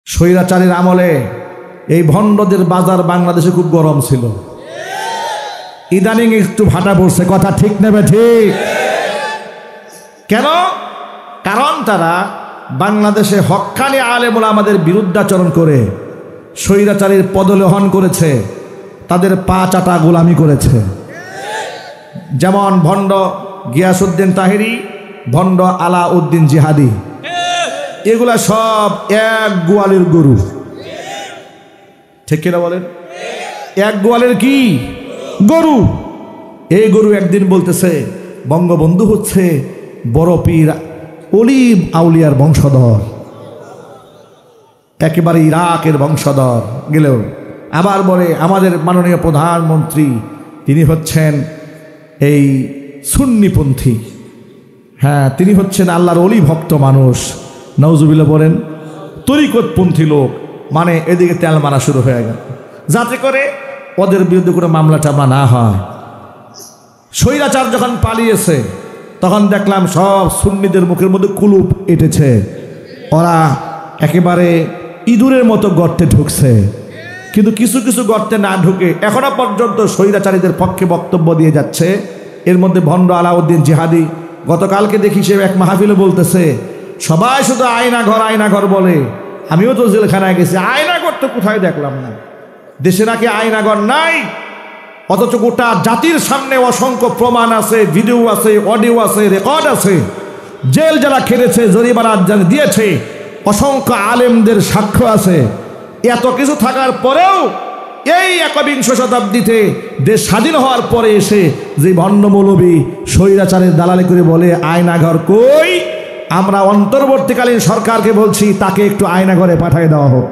স্বৈরাচারীর আমলে এই ভণ্ডদের বাজার বাংলাদেশে খুব গরম ছিল। ইদানিং একটু ভাটা পড়ছে, কথা ঠিক নেবে ঠিক? কেন? কারণ তারা বাংলাদেশে হক্কানি আলেম ওলামাদের বিরুদ্ধাচরণ করে স্বৈরাচারীর পদলেহন করেছে, তাদের পা চাটা গোলামি করেছে। যেমন ভণ্ড গিয়াসউদ্দিন তাহেরি, ভণ্ড আলাউদ্দিন জিহাদি, এগুলা সব এক গোয়ালের গরু। ঠিক কিনা বলেন? এক গোয়ালের কি গরু? এই গরু একদিন বলতেছে বঙ্গবন্ধু হচ্ছে বড় পীর অলিভ আউলিয়ার বংশধর, একেবারে ইরাকের বংশধর। গেলেও আবার বলে আমাদের মাননীয় প্রধানমন্ত্রী তিনি হচ্ছেন এই সুন্নিপন্থী, হ্যাঁ তিনি হচ্ছেন আল্লাহর অলি ভক্ত মানুষ। নাউজুবিল্লাহ বলেন। তরিকতপন্থী লোক, মানে এদিকে তেল মারা শুরু হয়ে গেল, যাতে করে ওদের বিরুদ্ধে কোনো মামলা টামলা না হয়। স্বৈরাচার যখন পালিয়েছে তখন দেখলাম সব সুন্নিদের মুখের মধ্যে কুলুপ এঁটেছে, ওরা একেবারে ইঁদুরের মতো গর্তে ঢুকছে। কিন্তু কিছু কিছু গর্তে না ঢুকে এখনো পর্যন্ত স্বৈরাচারীদের পক্ষে বক্তব্য দিয়ে যাচ্ছে। এর মধ্যে ভণ্ড আলাউদ্দিন জিহাদি গতকালকে দেখি সে এক মাহফিলে বলতেছে সবাই শুধু আয়না ঘর বলে, আমিও তো জেলখানায় গেছি, আয়নাঘর তো কোথায় দেখলাম না। দেশে নাকি আয়নাঘর নাই, অথচ গোটা জাতির সামনে অসংখ্য প্রমাণ আছে, ভিডিও আছে, অডিও আছে, রেকর্ড আছে। জেল যারা খেলেছে, জরিমানা দিয়েছে, অসংখ্য আলেমদের সাক্ষ্য আছে। এত কিছু থাকার পরেও এই একবিংশ শতাব্দীতে দেশ স্বাধীন হওয়ার পরে এসে যে ভণ্ড মৌলবী স্বৈরাচারের দালালি করে বলে আয়নাঘর কই, আমরা অন্তর্বর্তীকালীন সরকারকে বলছি তাকে একটু আয়নাঘরে পাঠিয়ে দেওয়া হোক।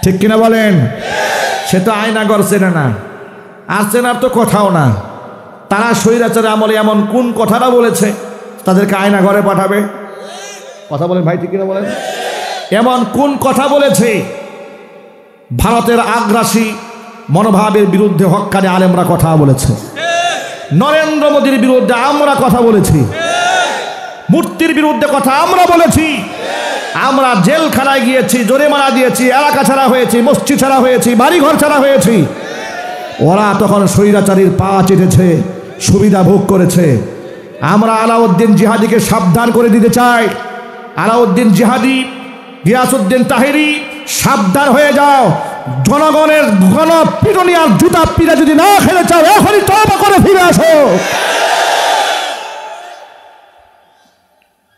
ঠিক কিনা বলেন? সে তো আয়নাঘর চেনে না, আর চেনার তো কথাও না। তারা স্বৈরাচারের আমলে এমন কোন কথাটা বলেছে তাদেরকে আয়নাঘরে পাঠাবে? কথা বলেন ভাই, ঠিক কিনা বলেন? এমন কোন কথা বলেছে? ভারতের আগ্রাসী মনোভাবের বিরুদ্ধে হক্কানি আলেমরা কথা বলেছে, নরেন্দ্র মোদীর বিরুদ্ধে আমরা কথা বলেছি, মূর্তির বিরুদ্ধে কথা আমরা বলেছি, আমরা জেলখানায় গিয়েছি, জরিমানা দিয়েছি, এলাকা ছাড়া হয়েছি, মসজিদ ছাড়া হয়েছি, বাড়িঘর ছাড়া হয়েছি। ওরা তখন স্বৈরাচারীর পা চেটেছে, সুবিধা ভোগ করেছে। আমরা আলাউদ্দিন জিহাদিকে সাবধান করে দিতে চাই। আলাউদ্দিন জিহাদি, গিয়াসউদ্দিন তাহেরি, সাবধান হয়ে যাও। জনগণের গণপিটুনি আর জুতা পিটা যদি না খেলে চাও, এখনই তওবা করে ফিরে আসো।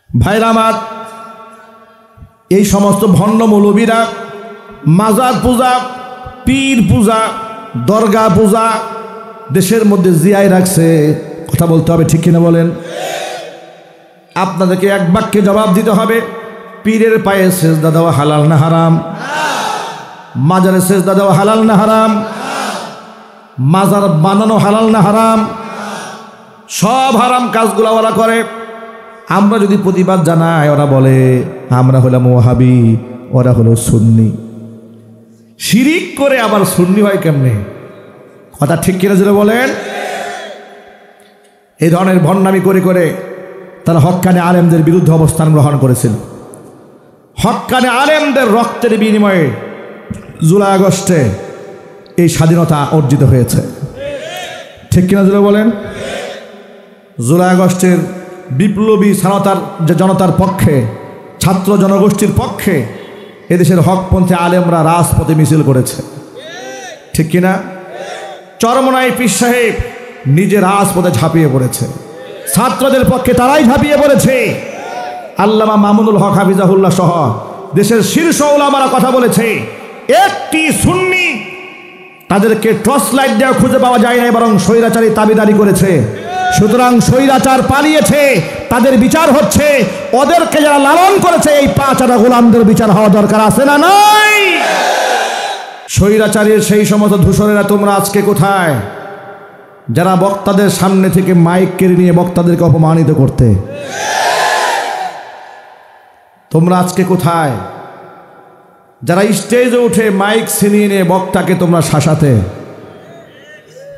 ভাইরা আমার, এই সমস্ত ভণ্ড মৌলবীরা মাজার পূজা, পীর পূজা, দরগা পূজা দেশের মধ্যে জিয়ায় রাখছে। কথা বলতে হবে, ঠিক কিনা বলেন? আপনাদেরকে এক বাক্যে জবাব দিতে হবে, পীরের পায়ে সেজদা দেওয়া হালাল না হারাম? মাজারে সেজদা দেওয়া হালাল না হারাম? মাজার বানানো হালাল না হারাম? সব হারাম কাজগুলো ওরা করে। আমরা যদি প্রতিবাদ জানাই, ওরা বলে আমরা হলাম ওয়াহাবি, ওরা হলো সুন্নি। শিরিক করে আবার সুন্নি হয় কেমনে? কথা ঠিক কিনা যেটা বলেন? এই ধরনের ভণ্ডামি করে করে তারা হক্কানি আলেমদের বিরুদ্ধে অবস্থান গ্রহণ করেছিল। হক্কানি আলেমদের রক্তের বিনিময়ে জুলাই আগস্টে এই স্বাধীনতা অর্জিত হয়েছে। ঠিক কিনা যেটা বলেন? জুলাই আগস্টের বিপ্লবী জনতার পক্ষে, ছাত্র জনগোষ্ঠীর পক্ষে এদেশের হকপন্থী আলেমরা রাজপথে মিছিল করেছে। ঠিক কিনা? চরমনাই পীর সাহেব নিজে রাজপথে ঝাঁপিয়ে পড়েছে, ছাত্রদের পক্ষে তারাই ঝাঁপিয়ে পড়েছে। আল্লামা মামুনুল হক হাফিজাহুল্লাহ সহ দেশের শীর্ষ উলামারা কথা বলেছে। একটি সুন্নি তাদেরকে টর্চ লাইট দেওয়া খুঁজে পাওয়া যায় না, বরং স্বৈরাচারী দাবিদারি করেছে। সুতরাং স্বৈরাচার পালিয়েছে, তাদের বিচার হচ্ছে। ওদেরকে যারা লালন করেছে, এই পাঁচটা গোলামদের বিচার হওয়া দরকার আছে না নাই? স্বৈরাচারীর সেই সমস্ত ধূসরেরা তোমরা আজকে কোথায়, যারা বক্তাদের সামনে থেকে মাইক কেড়ে নিয়ে বক্তাদেরকে অপমানিত করতে? তোমরা আজকে কোথায়, যারা স্টেজে উঠে মাইক ছিনিয়ে নিয়ে বক্তাকে তোমরা শাসাতে?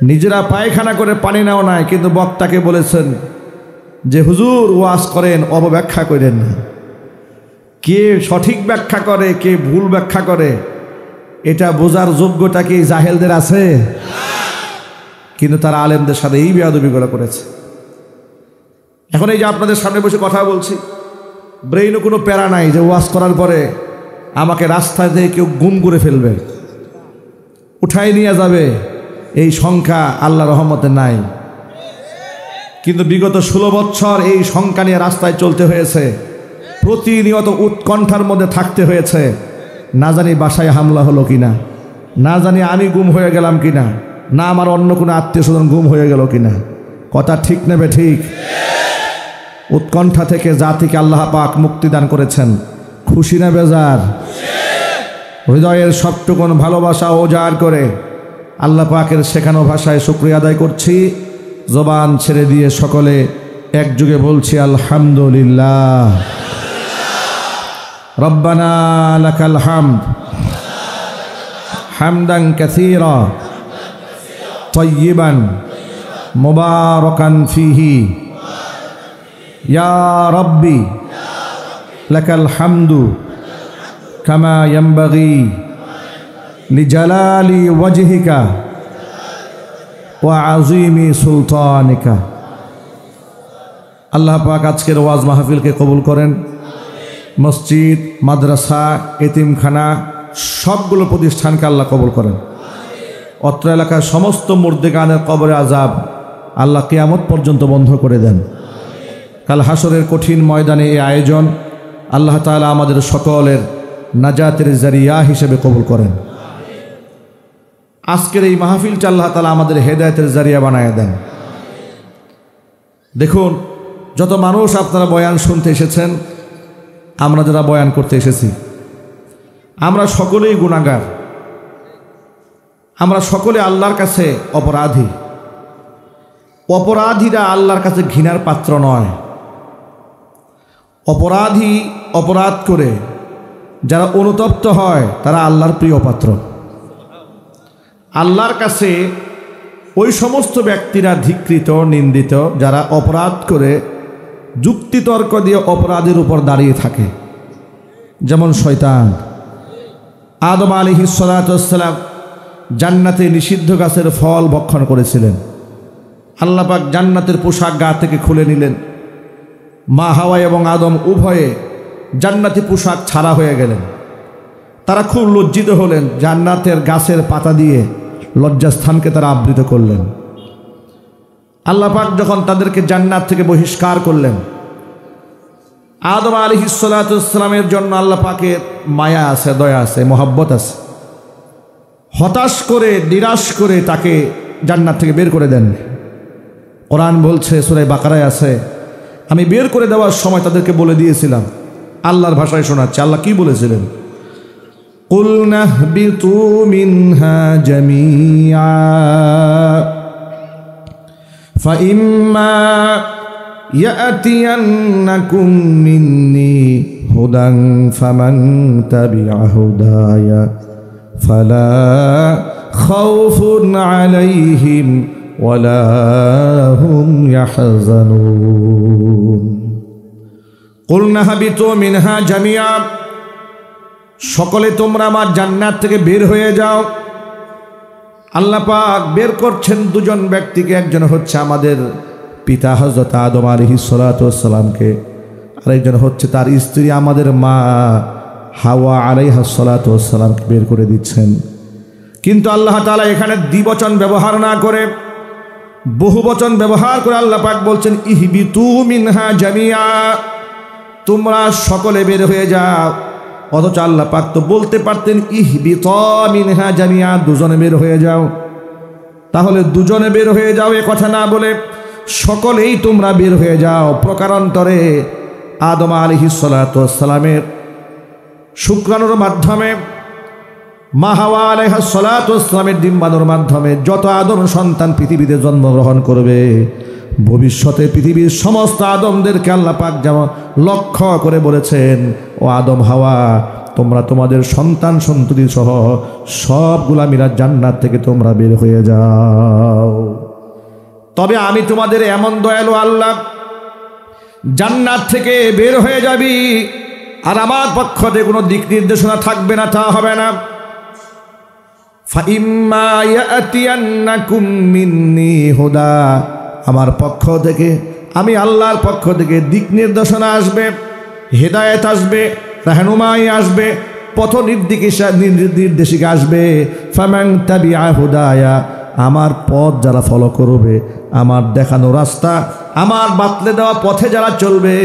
নিজেরা পায়খানা করে পানি নাও নাই, কিন্তু বক্তাকে বলেছেন যে হুজুর ওয়াজ করেন, অপব্যাখ্যা করেন না। কে সঠিক ব্যাখ্যা করে কে ভুল ব্যাখ্যা করে এটা বোঝার যোগ্যতা কি জাহেলদের আছে? কিন্তু তারা আলেমদের সাথে এই বেয়াদবিগুলো করেছে। এখন এই যে আপনাদের সামনে বসে কথা বলছি, ব্রেইনও কোনো প্যারা নাই যে ওয়াজ করার পরে আমাকে রাস্তায় দিয়ে কেউ গুম করে ফেলবে, উঠাই নিয়ে যাবে, এই সংখ্যা আল্লাহ রহমতে নাই। কিন্তু বিগত 16 বছর এই সংখ্যা নিয়ে রাস্তায় চলতে হয়েছে, প্রতিনিয়ত উৎকণ্ঠার মধ্যে থাকতে হয়েছে। না জানি বাসায় হামলা হলো কিনা, না জানি আমি গুম হয়ে গেলাম কিনা, না আমার অন্য কোনো আত্মীয় স্বজন গুম হয়ে গেল কিনা। কথা ঠিক নেবে ঠিক? উৎকণ্ঠা থেকে জাতিকে আল্লাহ পাক মুক্তিদান করেছেন। খুশি না বেজার? হৃদয়ের সবটুকুন ভালোবাসা ওজাড় করে আল্লাহ পাকের শেখানো ভাষায় শুকরিয়া আদায় করছি। জবান ছেড়ে দিয়ে সকলে একযোগে বলছি আলহামদুলিল্লাহ। রব্বানা লাকাল হামদ হামদান কাসীরা তাইয়িবান মুবারাকান ফীহি ইয়া রাব্বি লাকাল হামদু কামা ইয়ানবাগি লিজালালি ওয়াজহিকা ওয়া আযীমি সুলতানিকা। আল্লাহ পাক আজকের ওয়াজ মাহফিলকে কবুল করেন। মসজিদ, মাদ্রাসা, এতিমখানা সবগুলো প্রতিষ্ঠানকে আল্লাহ কবুল করেন। অত্র এলাকার সমস্ত মুর্দেগানের কবরে আযাব আল্লাহ কিয়ামত পর্যন্ত বন্ধ করে দেন। কাল হাসরের কঠিন ময়দানে এই আয়োজন আল্লাহ তাআলা আমাদের সকলের নাজাতের জারিয়া হিসেবে কবুল করেন। আজকের এই মাহফিলটা আল্লাহ তাআলা আমাদের হেদায়েতের জারিয়া বানায় দেন। দেখুন, যত মানুষ আপনারা বয়ান শুনতে এসেছেন, আমরা যারা বয়ান করতে এসেছি, আমরা সকলেই গুনাহগার। আমরা সকলে আল্লাহর কাছে অপরাধী। অপরাধীরা আল্লাহর কাছে ঘৃণার পাত্র নয়। অপরাধী অপরাধ করে যারা অনুতপ্ত হয় তারা আল্লাহর প্রিয় পাত্র। আল্লাহর কাছে ওই সমস্ত ব্যক্তিরা ধিক্কৃত, নিন্দিত যারা অপরাধ করে যুক্তিতর্ক দিয়ে অপরাধের উপর দাঁড়িয়ে থাকে। যেমন শয়তান। আদম আলাইহিস সালাতু ওয়াস সালাম জান্নাতে নিষিদ্ধ গাছের ফল ভক্ষণ করেছিলেন। আল্লাহ পাক জান্নাতের পোশাক গা থেকে খুলে নিলেন। মা হাওয়া এবং আদম উভয়ে জান্নাতি পোশাক ছাড়া হয়ে গেলেন। তারা খুব লজ্জিত হলেন। জান্নাতের গাছের পাতা দিয়ে লজ্জাস্থানকে তারা আবৃত করলেন। আল্লাহ পাক যখন তাদেরকে জান্নাত থেকে বহিষ্কার করলেন, আদম আলাইহিস সালাতু ওয়াস সালামের জন্য আল্লাহ পাকের মায়া আছে, দয়া আছে, মহব্বত আছে। হতাশ করে, নিরাশ করে তাকে জান্নাত থেকে বের করে দেন। কোরআন বলছে, সূরা বাকারায় আছে, আমি বের করে দেওয়ার সময় তাদেরকে বলে দিয়েছিলাম। আল্লাহর ভাষায় শোনাচ্ছে, আল্লাহ কি বলেছিলেন? কুলনা বিতু মিনহা জামিআ ফাইম্মা ইয়াতিয়ান্নাকুম মিন্নি হুদান ফামান তাবিআ হুদায়া ফালা খাউফুন আলাইহিম ওয়ালা হুম ইয়াহজানুন। কুলনা হাবিতু মিনহা জামিআ, সকলে তোমরা আমার জান্নাত থেকে বের হয়ে যাও। আল্লাহ পাক বের করছেন দুজন ব্যক্তিকে। একজন হচ্ছে আমাদের পিতা হযরত আদম আলাইহিস সালাতু ওয়াস সালামকে, আরেকজন হচ্ছে তার স্ত্রী আমাদের মা হাওয়া আলাইহাস সালাতু ওয়াস সালামকে বের করে দিচ্ছেন। কিন্তু আল্লাহ তাআলা এখানে দ্বিবচন ব্যবহার না করে বহুবচন ব্যবহার করে আল্লাহ পাক বলছেন ইহবিতু মিনহা জামিআ, তোমরা সকলে বের হয়ে যাও। অথচ আল্লাহ পাক তো বলতে পারতেন ইহবিতা মিনহা জামিআ, দুজনে বের হয়ে যাও। তাহলে দুজনে বের হয়ে যাও এ কথা না বলে সকলেই তোমরা বের হয়ে যাও। প্রকারান্তরে আদম আলাইহিস সালাতু ওয়াস সালামের শুক্রাণুর মাধ্যমে, মা হাওয়া আলাইহাস সালাতু ওয়াস সালামের ডিম্বাণুর মাধ্যমে যত আদম সন্তান পৃথিবীতে জন্মগ্রহণ করবে, ভবিষ্যতে পৃথিবীর সমস্ত আদমদেরকে আল্লাহ পাক যেমন লক্ষ্য করে বলেছেন, ও আদম হাওয়া, তোমরা তোমাদের সন্তান সন্ততি সহ সবগুলা মিলা জান্নাত থেকে তোমরা বের হয়ে যাও। তবে আমি তোমাদের এমন দয়ালু আল্লাহ, জান্নাত থেকে বের হয়ে যাবি, আর আমার পক্ষ থেকে কোনো দিক নির্দেশনা থাকবে না, তা হবে না। ফাইম্মা ইয়াতিয়ান্নাকুম মিন্নি হুদা, আমার পক্ষ থেকে, আমি আল্লাহর পক্ষ থেকে দিক নির্দেশনা আসবে, হেদায়েত আসবে, রাহনুমাই আসবে, পথ নির্দেশিকা আসবে। ফামান তাবিআ হুদায়া, আমার পথ যারা ফলো করবে, আমার দেখানো রাস্তা, আমার বাতলে দেওয়া পথে যারা চলবে,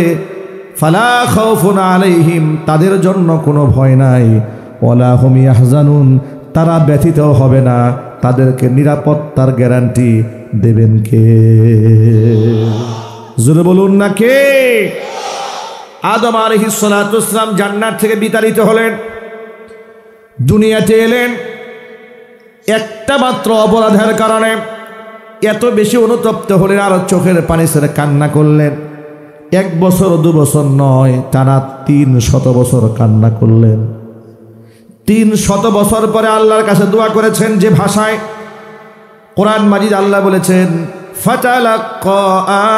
ফালা খাউফুন আলাইহিম, তাদের জন্য কোনো ভয় নাই, ওয়ালা হুম ইয়াহজানুন, তারা ব্যথিত হবে না। তাদেরকে নিরাপত্তার গ্যারান্টি দেবেন কে? জোরে বলুন না কে? আদম আলাইহিস সালাতু ওয়াস সালাম জান্নাত থেকে বিতাড়িত হলেন, দুনিয়াতে এলেন একটা মাত্র অপরাধের কারণে। এত বেশি অনুতপ্ত হলেন আর চোখের পানি ছেড়ে কান্না করলেন। 1 বছর 2 বছর নয়, টানা 300 বছর কান্না করলেন। 300 বছর পরে আল্লাহর কাছে দোয়া করেছেন যে ভাষায়। কোরআন মাজিদ আল্লাহ বলেছেন, ফাতালাক্কা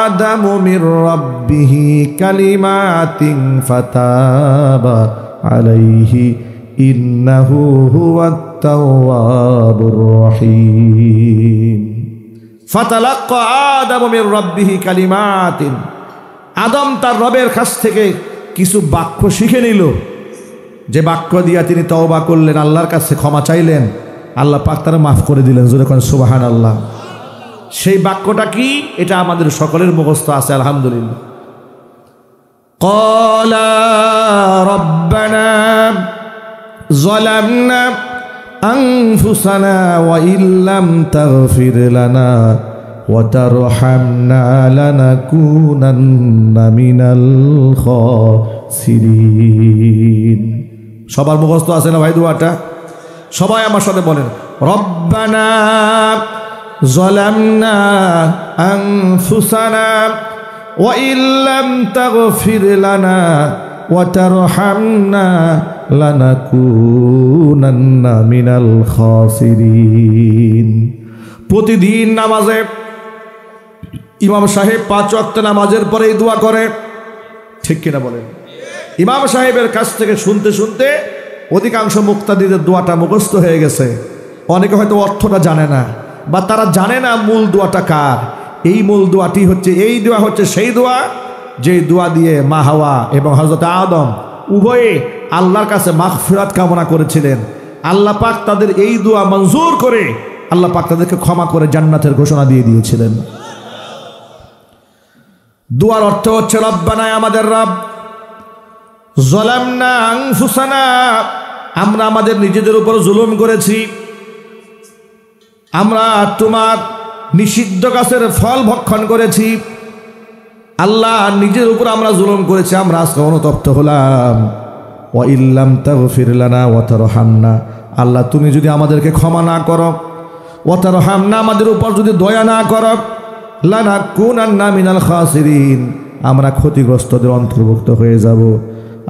আদামু মির রাব্বিহি কালিমাতিন ফাতাবা আলাইহি ইন্নাহু হুয়াত তাওয়াবুর রহিম। ফাতালাক্কা আদামু মির রাব্বিহি কালিমাতিন, আদম তার রবের কাছ থেকে কিছু বাক্য শিখে নিল, যে বাক্য দিয়া তিনি তওবা করলেন, আল্লাহর কাছে ক্ষমা চাইলেন, আল্লাহ পাক তারা মাফ করে দিলেন। জোরে কোন সুবহানাল্লাহ। সেই বাক্যটা কি? এটা আমাদের সকলের মুখস্থ আছে আলহামদুলিল্লাহ। ক্বালা রাব্বানা যালামনা আনফুসানা ওয়া ইল্লাম তাগফির লানা ওয়া তারহামনা লানাকুনান্না মিনাল খাসিরিন। সবার মুখস্থ আছে না ভাই দোয়াটা? সবাই আমার সাথে বলেন, রব্বানা যালামনা আনফুসানা ওয়া ইল্লাম তাগফির লানা ওয়া তারহামনা লানাকুনান্না মিনাল খাসিরিন। প্রতিদিন নামাজে ইমাম সাহেব 5 ওয়াক্ত নামাজের পরে এই দোয়া করে, ঠিক কিনা বলেন? ইমাম সাহেবের কাছ থেকে শুনতে শুনতে অধিকাংশ মুক্তাদিদের দোয়াটা মুখস্থ হয়ে গেছে। অনেকে হয়তো অর্থটা জানে না, বা তারা জানে না মূল দোয়াটা কার। এই মূল দোয়াটি হচ্ছে, এই দোয়া হচ্ছে সেই দোয়া যে দোয়া দিয়ে মা হাওয়া এবং হযরত আদম উভয়ে আল্লাহর কাছে মাগফিরাত কামনা করেছিলেন। আল্লাহ পাক তাদের এই দোয়া মঞ্জুর করে আল্লাহ পাক তাদেরকে ক্ষমা করে জান্নাতের ঘোষণা দিয়ে দিয়েছিলেন। দোয়ার অর্থ হচ্ছে, রব্বানা, আমাদের রব, যালামনা আনফুসানা, আমরা আমাদের নিজেদের উপর জুলুম করেছি, আমরা তোমার নিষিদ্ধ গাছের ফল ভক্ষণ করেছি। আল্লাহ, নিজের উপর আমরা জুলুম করেছি, আমরা আজকে অনুতপ্ত হলাম। ওয়া ইল্লাম তাগফির লানা ওয়া তারহামনা, আল্লাহ তুমি যদি আমাদেরকে ক্ষমা না করো, ওয়া তারহামনা, আমাদের উপর যদি দয়া না করো, লানাকুনান্না মিনাল খাসিরিন, আমরা ক্ষতিগ্রস্তদের অন্তর্ভুক্ত হয়ে যাব।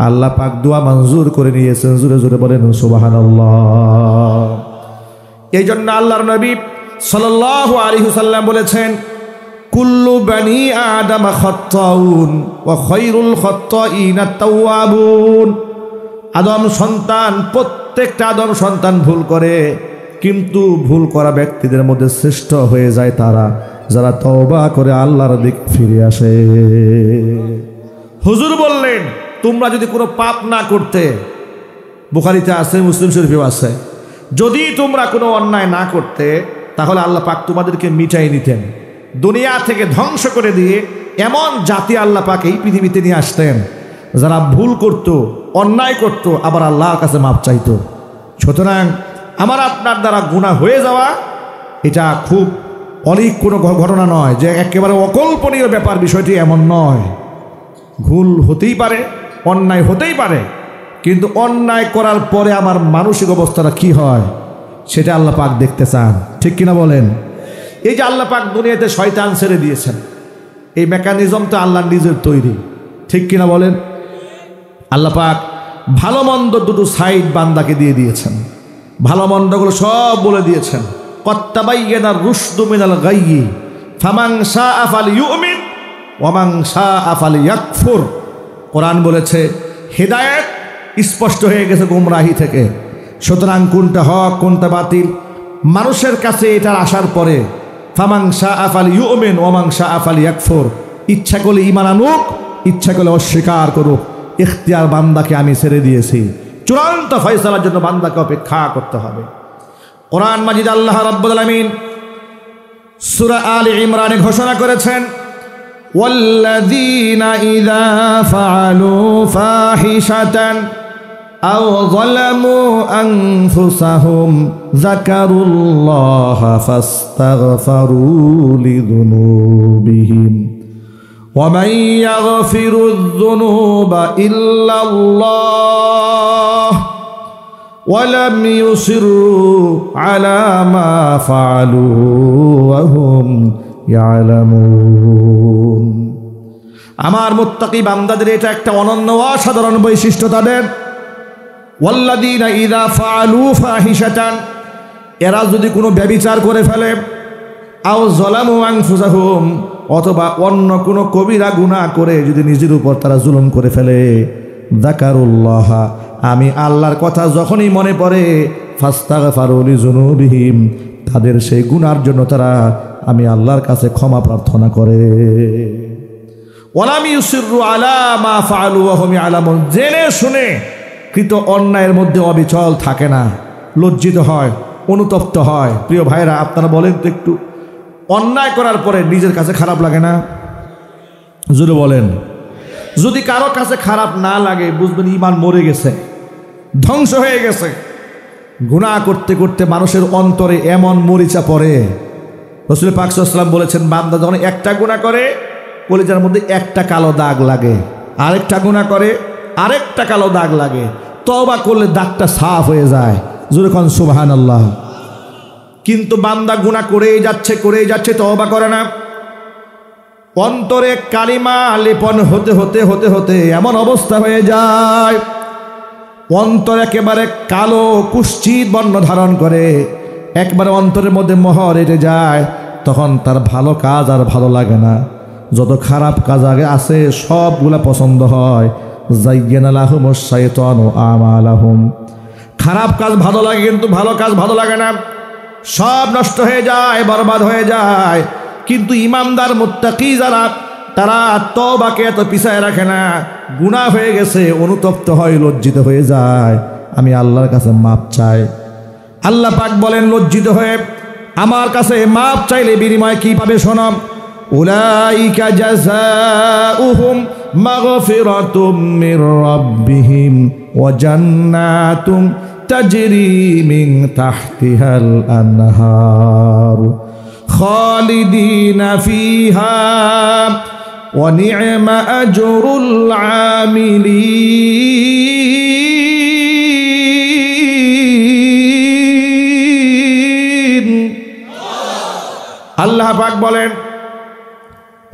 আল্লাহ পাক দোয়া মঞ্জুর করে নিয়েছেন। জোরে জোরে বলেন সুবহানাল্লাহ। এই জন্য আল্লাহর নবী সাল্লাল্লাহু আলাইহি ওয়াসাল্লাম বলেছেন, কুল্লু বানি আদম খাত্তাউন ওয়া খায়রুল খাত্তাইনা তাওয়াবুন। আদম সন্তান, প্রত্যেকটা আদম সন্তান ভুল করে, কিন্তু ভুল করা ব্যক্তিদের মধ্যে শ্রেষ্ঠ হয়ে যায় তারা যারা তওবা করে আল্লাহর দিকে ফিরে আসে। হুজুর বললেন, তোমরা যদি কোনো পাপ না করতে, বুখারীতে আছে, মুসলিম শরীফেও আছে, যদি তোমরা কোনো অন্যায় না করতে, তাহলে আল্লাহ পাক তোমাদেরকে মিটাই নিতেন, দুনিয়া থেকে ধ্বংস করে দিয়ে এমন জাতি আল্লাহ পাক এই পৃথিবীতে নিয়ে আসতেন যারা ভুল করত, অন্যায় করত, আবার আল্লাহর কাছে মাপ চাইত। সুতরাং আমার আপনার দ্বারা গুনাহ হয়ে যাওয়া এটা খুব অলিক কোনো ঘটনা নয়, যে একেবারে অকল্পনীয় ব্যাপার, বিষয়টি এমন নয়। ভুল হতেই পারে, অন্যায় হতেই পারে, কিন্তু অন্যায় করার পরে আমার মানসিক অবস্থাটা কি হয় সেটা আল্লাহ পাক দেখতে চান, ঠিক কিনা বলেন? এই যে আল্লাহ পাক দুনিয়াতে শয়তান ছেড়ে দিয়েছেন, এই মেকানিজম তো আল্লাহ নিজের তৈরি, ঠিক কিনা বলেন? আল্লাহ পাক ভালো মন্দ দুটো সাইড বান্দাকে দিয়ে দিয়েছেন, ভালো মন্দগুলো সব বলে দিয়েছেন। কত্তাবাইয়ানা রুশদু মিনাল গায়্যি ফামান শাআ ফালইউমিন ওয়া মান শাআ ফালইয়াকফুর। কোরআন বলেছে, হেদায়েত স্পষ্ট হয়ে গেছে গুমরাহি থেকে। সুতরাং কোনটা হক কোনটা বাতিল মানুষের কাছে এটার আসার পরে ফামান শাআ ফালইউমিন ওয়া মান শাআ ফালইয়াকফুর, ইচ্ছা করলে ঈমান আনুক, ইচ্ছা করলে অস্বীকার করুক। ইখতিয়ার বান্দাকে আমি ছেড়ে দিয়েছি, চূড়ান্ত ফয়সালার জন্য বান্দাকে অপেক্ষা করতে হবে। কোরআন মাজিদ আল্লাহ রাব্বুল আলামিন সূরা আলে ইমরানে ঘোষণা করেছেন, ওয়াল্লাযীনা ইযা ফাআলু ফাহিশাতান আও যালামু আনফুসাহুম যাকারুল্লাহা ফাস্তাগফারু লিযুনুবিহিম ওয়া মান ইয়াগফিরুয যুনুবা ইল্লাল্লাহ ওয়া লাম ইউসিররু আলা মা ফাআলু ওয়া হুম ইয়ালামুন। আমার মুত্তাকি বান্দাদের এটা একটা অনন্য অসাধারণ বৈশিষ্ট্য তাদের। ওয়াল্লাযীনা ইযা ফাআলু ফাহিশাতান, এরা যদি কোনো ব্যভিচার করে ফেলে, আও যালামু আনফুসাহুম, অথবা অন্য কোনো কবিরা গুনাহ করে যদি নিজের উপর তারা জুলুম করে ফেলে, যাকারুল্লাহ, আমি আল্লাহর কথা যখনই মনে পড়ে, ফাস্তাগফারু লিযুনুবিহিম, তাদের সেই গুনার জন্য তারা আমি আল্লাহর কাছে ক্ষমা প্রার্থনা করে। ওয়ালাম ইউসিররু আলা মা ফাআলু ওয়া হুম ইয়ালামুন, জেনে শুনে কৃত অন্যায়ের মধ্যে অবিচল থাকে না, লজ্জিত হয়, অনুতপ্ত হয়। প্রিয় ভাইরা, আপনারা বলেন তো একটু, অন্যায় করার পরে নিজের কাছে খারাপ লাগে না? জোরে বলেন। যদি কারো কাছে খারাপ না লাগে, বুঝবেন ঈমান মরে গেছে, ধ্বংস হয়ে গেছে। গুনাহ করতে করতে মানুষের অন্তরে এমন মরিচা পড়ে, রাসূল পাক সাল্লাল্লাহু আলাইহি ওয়াসাল্লাম বলেছেন, বান্দা যখন একটা গুনাহ করে কলিজার মধ্যে একটা কালো দাগ লাগে, আরেকটা গুনাহ করে আরেকটা কালো দাগ লাগে, তওবা করলে দাগটা সাফ হয়ে যায়। জোরে কোন সুবহানাল্লাহ। কিন্তু বান্দা গুনাহ করেই যাচ্ছে, তওবা করে না। অন্তরে কালিমা লেপন হতে হতে হতে হতে এমন অবস্থা হয়ে যায়, অন্তর একেবারে কালো কুষ্ঠিত বর্ণ ধারণ করে, একবারে অন্তরের মধ্যে মোহর এঁটে যায়। তখন তার ভালো কাজ আর ভালো লাগে না, যত খারাপ কাজ আগে আছে সবগুলা পছন্দ হয়। যায়্যানা লাহুমুশ শাইতানু আমালাহুম, খারাপ কাজ ভালো লাগে কিন্তু ভালো কাজ ভালো লাগে না, সব নষ্ট হয়ে যায়, বরবাদ হয়ে যায়। কিন্তু ইমানদার মুত্তাকি যারা, তারা তওবাকে এত পিছায় রাখে না। গুনাহ হয়ে গেছে, অনুতপ্ত হয়, লজ্জিত হয়ে যায়, আমি আল্লাহর কাছে মাপ চাই। আল্লাহ পাক বলেন, লজ্জিত হয়ে আমার কাছে মাপ চাইলে বিনিময় কি পাবে শোনো, উলাইকা জাযাউহুম মাগফিরাতুম মির রাব্বিহিম ওয়া জান্নাতুম তাজরি মিন তাহতিহাল আনহার খালিদিনা ফিহা ওয়া নি'মা আজরুল আমিলিন। আল্লাহ পাক বলেন,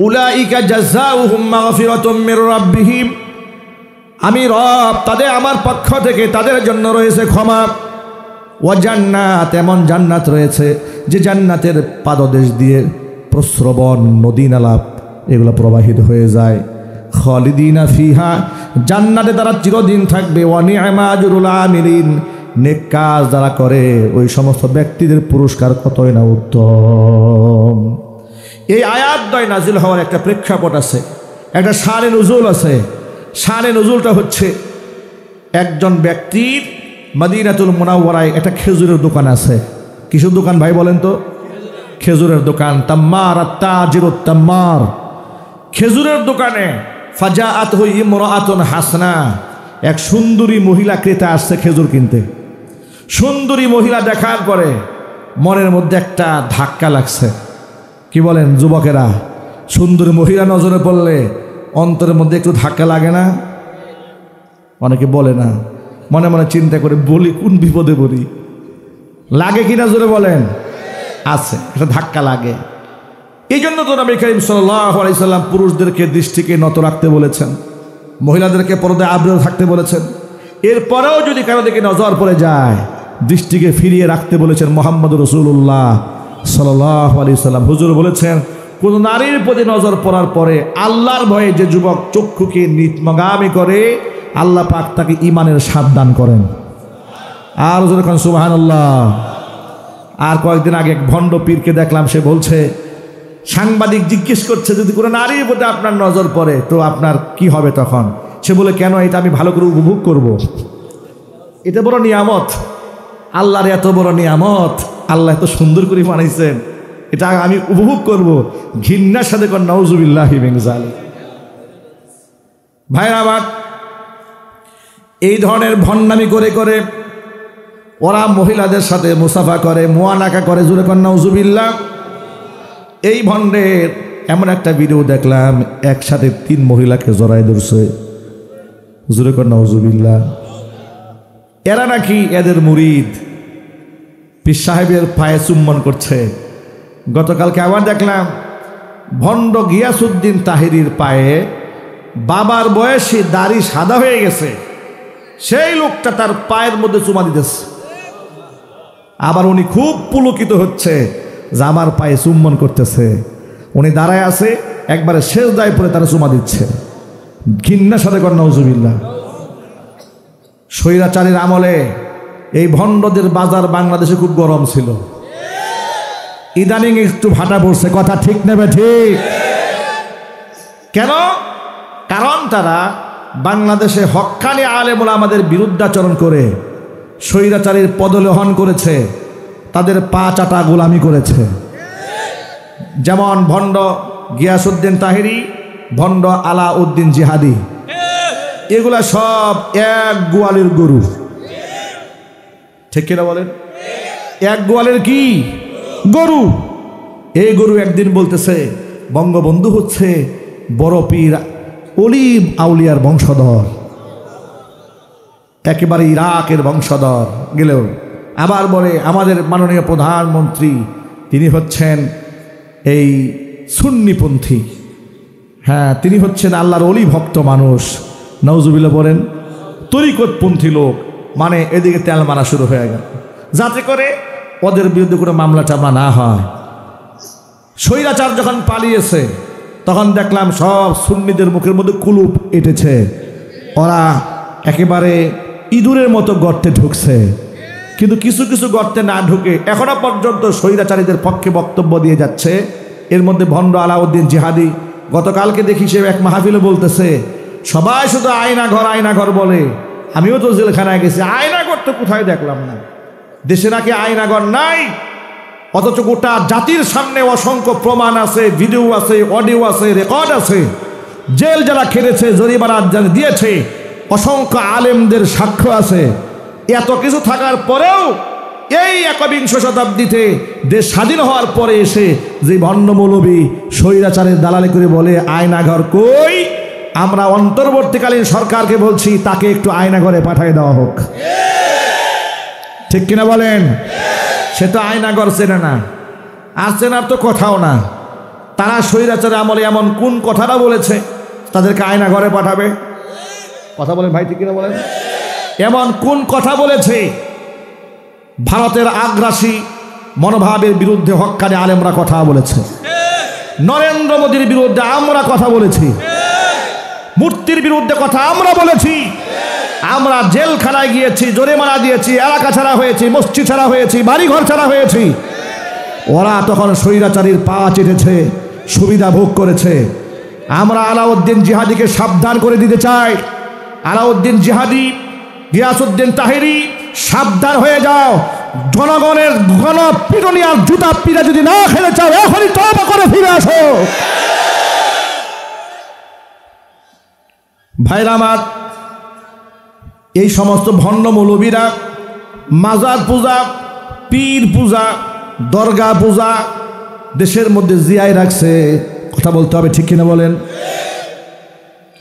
উলাইকা জাযাউহুম মাগফিরাতুম মির রাব্বিহিম, আমি রব তাদের আমার পক্ষ থেকে তাদের জন্য রয়েছে ক্ষমা। ওয়া জান্নাত, এমন জান্নাত রয়েছে যে জান্নাতের পাদদেশ দিয়ে প্রস্রবণ নদী নালা এগুলো প্রবাহিত হয়ে যায়। খালিদিনা ফিহা, জান্নাতে তারা চিরদিন থাকবে। ওয়া নি'মা আজরুল আমিলিন, নেক কাজ যারা করে ওই সমস্ত ব্যক্তিদের পুরস্কার কতই না উত্তম। এই আয়াতদ্বয় নাজিল হওয়ার একটা প্রেক্ষাপট আছে, একটা শানে নুজুল আছে। শানে নুজুলটা হচ্ছে, একজন ব্যক্তির মদিনাতুল মুনাওয়ারায় একটা খেজুরের দোকান আছে। কিসের দোকান ভাই বলেন তো? খেজুরের দোকান। তাম্মার আত-তাজিরুত তাম্মার, খেজুরের দোকানে ফাজাআতহু ইমরাআতুন হাসনা, এক সুন্দরী মহিলা ক্রেতা আসছে খেজুর কিনতে। সুন্দরী মহিলা দেখার পরে মনের মধ্যে একটা ধাক্কা লাগছে। কি বলেন যুবকেরা? সুন্দরী মহিলা নজরে পড়লে অন্তরের মধ্যে একটু ধাক্কা লাগে না? অনেকে বলে না, মনে মনে চিন্তা করে বলি কোন বিপদে পড়ি। লাগে কিনা জোরে বলেন? আছে, এটা ধাক্কা লাগে। এই জন্য তো নবী করিম সাল্লাল্লাহু আলাইহি সাল্লাম পুরুষদেরকে দৃষ্টিকে নত রাখতে বলেছেন, মহিলাদেরকে পর্দায় আবৃত থাকতে বলেছেন। এরপরেও যদি কারো দিকে নজর পড়ে যায়, দৃষ্টিকে ফিরিয়ে রাখতে বলেছেন মুহাম্মদ রাসূলুল্লাহ সাল্লাল্লাহু আলাইহি সাল্লাম। হুজুর বলেছেন, কোন নারীর প্রতি নজর পড়ার পরে আল্লাহর ভয়ে যে যুবক চক্ষুকে নিম্নগামী করে, আল্লাহ পাক তাকে ঈমানের স্বাদ দান করেন। আর যখন সুবহানাল্লাহ। আর কয়েকদিন আগে এক ভণ্ড পীরকে দেখলাম, সে বলছে, সাংবাদিক জিজ্ঞেস করছে যদি কোনো নারীর প্রতি আপনার নজর পড়ে তো আপনার কি হবে তখন? সে বলে, কেন, এটা আমি ভালো করে উপভোগ করব। এটা বড় নিয়ামত, আল্লাহর এত বড় নিয়ামত, আল্লাহ এত সুন্দর করে বানাইছেন, এটা আমি উপভোগ করব। ঘৃণার সাথে কর নাউজুবিল্লাহি মিন যালিক। ভাইরা আমার, এই ধরনের ভণ্ডামি করে করে ওরা মহিলাদের সাথে মুসাফা করে, মুআনাকা করে, জোরে কর নাউজুবিল্লাহ। এই ভণ্ডের এমন একটা ভিডিও দেখলাম, একসাথে 3 মহিলাকে জড়ায় ধরছে, জোরে কর নাউজুবিল্লাহ। এরা নাকি এদের মুরিদ, পীর সাহেবের পায়ে চুম্বন করছে। গতকালকে আবার দেখলাম ভণ্ড গিয়াসউদ্দিন তাহিরির পায়ে বাবার বয়সী দাড়ি সাদা হয়ে গেছে, সেই লোকটা তার পায়ের মধ্যে চুমা দিতেছে। আবার উনি খুব পুলকিত হচ্ছে যে আমার পায়ে চুম্বন করতেছে। উনি দাঁড়ায় আছে, একবারে সেজদায় পড়ে তারা চুমা দিচ্ছে। ঘৃণার সাথে কর নাউজুবিল্লাহ। স্বৈরাচারীর আমলে এই ভণ্ডদের বাজার বাংলাদেশে খুব গরম ছিল, ইদানিং একটু ভাটা পড়ছে। কথা ঠিক নেবে ঠিক? কেন? কারণ তারা বাংলাদেশে হক্কানি আলেম ওলামাদের বিরুদ্ধাচরণ করে স্বৈরাচারীর পদলেহন করেছে, তাদের পা চাটা গোলামি করেছে। যেমন ভণ্ড গিয়াসউদ্দিন তাহিরি, ভণ্ড আলাউদ্দিন জিহাদি, এগুলা সব এক গোয়ালের গরু। ঠিক কিনা বলেন? এক গোয়ালের কি গরু? এই গরু একদিন বলতেছে বঙ্গবন্ধু হচ্ছে বড় পীর অলিভ আউলিয়ার বংশধর, একেবারে ইরাকের বংশধর, গেলেও আবার বলে আমাদের মাননীয় প্রধানমন্ত্রী তিনি হচ্ছেন এই সুন্নিপন্থী, হ্যাঁ তিনি হচ্ছেন আল্লাহর অলি ভক্ত মানুষ। নাউজুবিল্লাহ বলেন। তরিকতপন্থী লোক, মানে এদিকে তেল মারা শুরু হয়ে গেল, যাতে করে ওদের বিরুদ্ধে কোনো মামলা টামলা না হয়। স্বৈরাচার যখন পালিয়েছে তখন দেখলাম সব সুন্নিদের মুখের মধ্যে কুলুপ এঁটেছে, ওরা একেবারে ইঁদুরের মতো গর্তে ঢুকছে। কিন্তু কিছু কিছু গর্তে না ঢুকে এখনো পর্যন্ত স্বৈরাচারীদের পক্ষে বক্তব্য দিয়ে যাচ্ছে। এর মধ্যে ভণ্ড আলাউদ্দিন জিহাদি গতকালকে দেখি সে এক মাহফিলে বলতেছে সবাই শুধু আয়নাঘর বলে, আমিও তো জেলখানায় গেছি, আয়নাঘর তো কোথায় দেখলাম না। দেশে নাকি আয়নাঘর নাই, অথচ গোটা জাতির সামনে অসংখ্য প্রমাণ আছে, ভিডিও আছে, অডিও আছে, রেকর্ড আছে। জেল যারা খেলেছে, জরিমানা যারা দিয়েছে, অসংখ্য আলেমদের সাক্ষ্য আছে। এত কিছু থাকার পরেও এই একবিংশ শতাব্দীতে দেশ স্বাধীন হওয়ার পরে এসে যে ভণ্ড মৌলবী স্বৈরাচারের দালালি করে বলে আয়নাঘর কই, আমরা অন্তর্বর্তীকালীন সরকারকে বলছি তাকে একটু আয়নাঘরে পাঠিয়ে দেওয়া হোক। ঠিক কিনা বলেন? সে তো আয়নাঘর চেনে না, আর চেনার তো কথাও না। তারা স্বৈরাচারের আমলে এমন কোন কথাটা বলেছে তাদেরকে আয়নাঘরে পাঠাবে? কথা বলেন ভাই, ঠিক কিনা বলেন? এমন কোন কথা বলেছে? ভারতের আগ্রাসী মনোভাবের বিরুদ্ধে হক্কানি আলেমরা কথা বলেছে, নরেন্দ্র মোদীর বিরুদ্ধে আমরা কথা বলেছি, মূর্তির বিরুদ্ধে কথা আমরা বলেছি, আমরা জেলখানায় গিয়েছি, জরিমানা দিয়েছি, এলাকা ছাড়া হয়েছি, মসজিদ ছাড়া হয়েছি, বাড়িঘর ছাড়া হয়েছি। ওরা তখন স্বৈরাচারীর পা চেটেছে, সুবিধা ভোগ করেছে। আমরা আলাউদ্দিন জিহাদিকে সাবধান করে দিতে চাই। আলাউদ্দিন জিহাদি, গিয়াসউদ্দিন তাহিরি, সাবধান হয়ে যাও। জনগণের গণপিটুনি আর জুতা পিটা যদি না খেলে চাও, এখনই তওবা করে ফিরে আসো। ভাইরা আমার, এই সমস্ত ভণ্ড মৌলবীরা মাজার পূজা, পীর পূজা, দরগা পূজা দেশের মধ্যে জিয়ায় রাখছে। কথা বলতে হবে, ঠিক কিনা বলেন?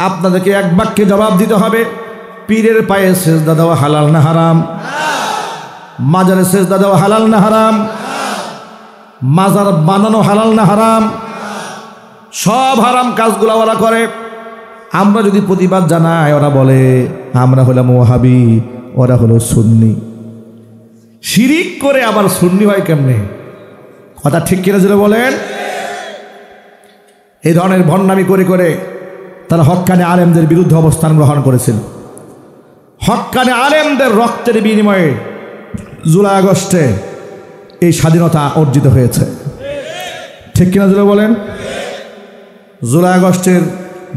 আপনাদেরকে এক বাক্যে জবাব দিতে হবে, পীরের পায়ে সেজদা দেওয়া হালাল না হারাম? মাজারে সেজদা দেওয়া হালাল না হারাম? মাজার বানানো হালাল না হারাম? সব হারাম কাজগুলো ওরা করে। আমরা যদি প্রতিবাদ জানাই, ওরা বলে আমরা হলাম ওয়াহাবি, ওরা হলো সুন্নি। শিরিক করে আবার সুন্নি হয় কেমনে? কথা ঠিক কিনা যেটা বলেন? এই ধরনের ভণ্ডামি করে করে তারা হক্কানি আলেমদের বিরুদ্ধে অবস্থান গ্রহণ করেছিল। হক্কানি আলেমদের রক্তের বিনিময়ে জুলাই আগস্টে এই স্বাধীনতা অর্জিত হয়েছে। ঠিক কিনা জুলাই বলেন? জুলাই আগস্টের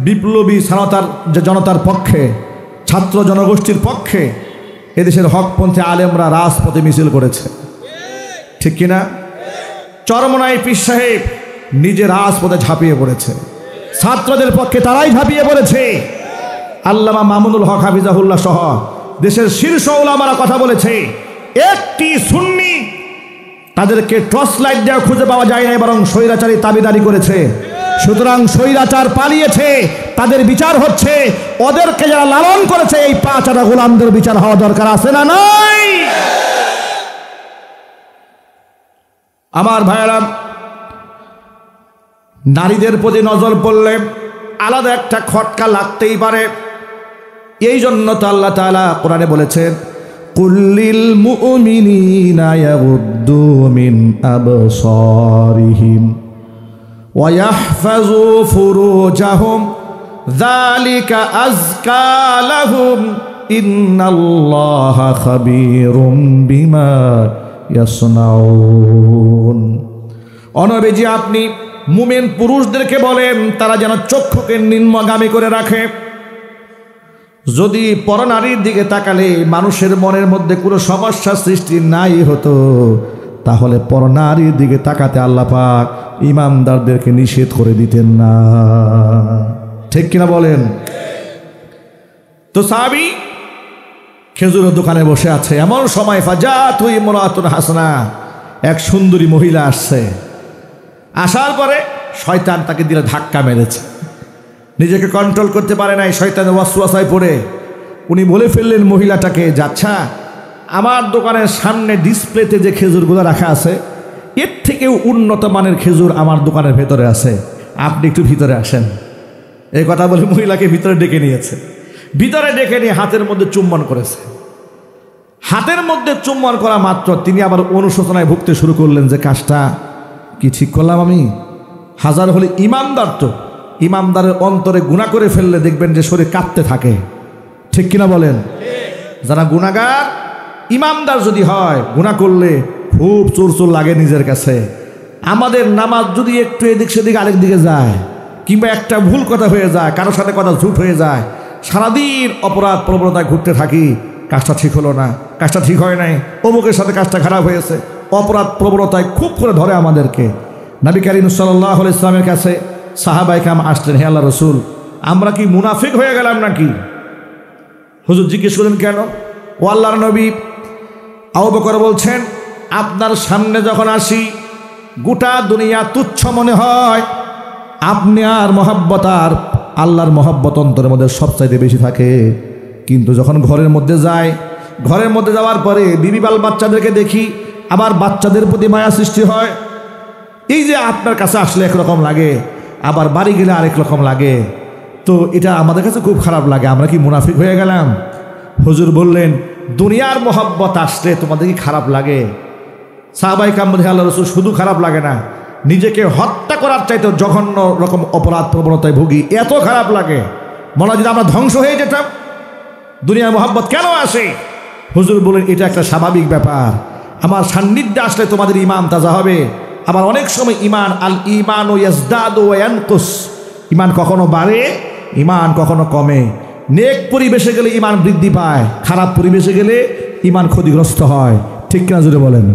বিপ্লবী জনতার পক্ষে, ছাত্র জনগোষ্ঠীর পক্ষে এদেশের হকপন্থী আলেমরা রাজপথে মিছিল করেছে। ঠিক কিনা? চরমনাই পীর সাহেব নিজে রাজপথে ঝাঁপিয়ে পড়েছে, ছাত্রদের পক্ষে তারাই ঝাঁপিয়ে পড়েছে। আল্লামা মামুনুল হক হাফিজাহুল্লাহ সহ দেশের শীর্ষ উলামারা কথা বলেছে, একটি সুন্নি তাদেরকে টর্চ লাইট দেওয়া খুঁজে পাওয়া যায় না, বরং স্বৈরাচারী দাবিদারি করেছে। সুতরাং স্বৈরাচার পালিয়েছে, তাদের বিচার হচ্ছে। ওদেরকে যারা লালন করেছে এই 5 আনা গোলামদের বিচার হওয়া দরকার আছে না নাই? আমার ভাইয়েরা, নারীদের প্রতি নজর পড়লে আলাদা একটা খটকা লাগতেই পারে। এই জন্য তো আল্লাহ তাআলা কোরআনে বলেছেন, কুল্লিল মুমিনিনা ইয়াগুদ্দু মিন আবসারিহিম ওয়া ইয়াহফাযু ফুরুজাহুম যালিকা আযকা লাহুম ইন্নাল্লাহা খাবীরুম বিমা ইয়াসনাউন। অনবীজি আপনি মুমিন পুরুষদেরকে বলেন তারা যেন চক্ষুকে নিম্নগামী করে রাখে। যদি পরনারীর দিকে তাকালে মানুষের মনের মধ্যে কোনো সমস্যা সৃষ্টি নাই হতো, তাহলে পরনারীর দিকে তাকাতে আল্লাহ পাক ইমানদারদেরকে নিষেধ করে দিতেন না। ঠিক কিনা বলেন? তো সাহাবী খেজুরের দোকানে বসে আছে, এমন সময় ফাজাতু ইমরাতুন হাসানা, এক সুন্দরী মহিলা আসছে। আসার পরে শয়তান তাকে দিলে ধাক্কা মেরেছে, নিজেকে কন্ট্রোল করতে পারে নাই, শয়তানের ওয়াসওয়াসায় পড়ে উনি বলে ফেললেন মহিলাটাকে, যাচ্ছা আমার দোকানের সামনে ডিসপ্লেতে যে খেজুরগুলো রাখা আছে এর থেকেও উন্নত মানের খেজুর আমার দোকানের ভেতরে আছে, আপনি একটু ভিতরে আসেন। এই কথা বলে মহিলাকে ভিতরে ডেকে নিয়েছে। ভিতরে ডেকে নিয়ে হাতের মধ্যে চুম্বন করেছে। হাতের মধ্যে চুম্বন করা মাত্র তিনি আবার অনুশোচনায় ভুগতে শুরু করলেন যে কাজটা কি ঠিক করলাম আমি? হাজার হলে ইমানদার, তো ইমানদারের অন্তরে গুনাহ করে ফেললে দেখবেন যে শরীর কাঁপতে থাকে। ঠিক কিনা বলেন? যারা গুনাহগার ইমানদার যদি হয়, গুনাহ করলে খুব চোর লাগে নিজের কাছে। আমাদের নামাজ যদি একটু এদিক সেদিক আরেক দিকে যায়, কিংবা একটা ভুল কথা হয়ে যায়, কারোর সাথে কথা ঝুট হয়ে যায়, সারাদিন অপরাধ প্রবণতায় ঘুরতে থাকি, কাজটা ঠিক হলো না, কাজটা ঠিক হয় নাই, অমুকের সাথে কাজটা খারাপ হয়েছে, অপরাধ প্রবণতায় খুব করে ধরে আমাদেরকে। নবী করিম সাল্লাল্লাহু আলাইহি ওয়াসাল্লামের কাছে সাহাবায়ে কেরাম আসলেন, হে আল্লাহর রাসূল, আমরা কি মুনাফিক হয়ে গেলাম নাকি? হুজুর জিজ্ঞেস করলেন কেন? ও আল্লাহর নবী, আবু বকর বলছেন, আপনার সামনে যখন আসি গোটা দুনিয়া তুচ্ছ মনে হয়, আপনি আর মহব্বত আর আল্লাহর মহব্বত অন্তরের মধ্যে সবচাইতে বেশি থাকে। কিন্তু যখন ঘরের মধ্যে যাই, ঘরের মধ্যে যাওয়ার পরে বিবি বাল বাচ্চাদেরকে দেখি, আবার বাচ্চাদের প্রতি মায়া সৃষ্টি হয়। এই যে আপনার কাছে আসলে একরকম লাগে, আবার বাড়ি গেলে আরেক রকম লাগে, তো এটা আমাদের কাছে খুব খারাপ লাগে। আমরা কি মুনাফিক হয়ে গেলাম? হুজুর বললেন, দুনিয়ার মহব্বত আসলে তোমাদের কি খারাপ লাগে? সাহাবায়ে কেরাম বললেন, আল্লাহর রাসূল, শুধু খারাপ লাগে না, নিজেকে হত্যা করার চাইতে জঘন্য রকম অপরাধ প্রবণতায় ভুগি, এত খারাপ লাগে, মনে হয় যদি আমরা ধ্বংস হয়ে যেতাম। দুনিয়ার মহব্বত কেন আসে? হুজুর বলেন, এটা একটা স্বাভাবিক ব্যাপার। আমার সান্নিধ্যে আসলে তোমাদের ঈমান তাজা হবে। আবার অনেক সময় ঈমান, আল ঈমানু ইয়াজদাদু ওয়া ইয়ানকুস, ঈমান কখনো বাড়ে, ঈমান কখনো কমে। নেক পরিবেশে গেলে ঈমান বৃদ্ধি পায়, খারাপ পরিবেশে গেলে ঈমান ক্ষতিগ্রস্ত হয়। ঠিক কিনা জুড়ে বলেন?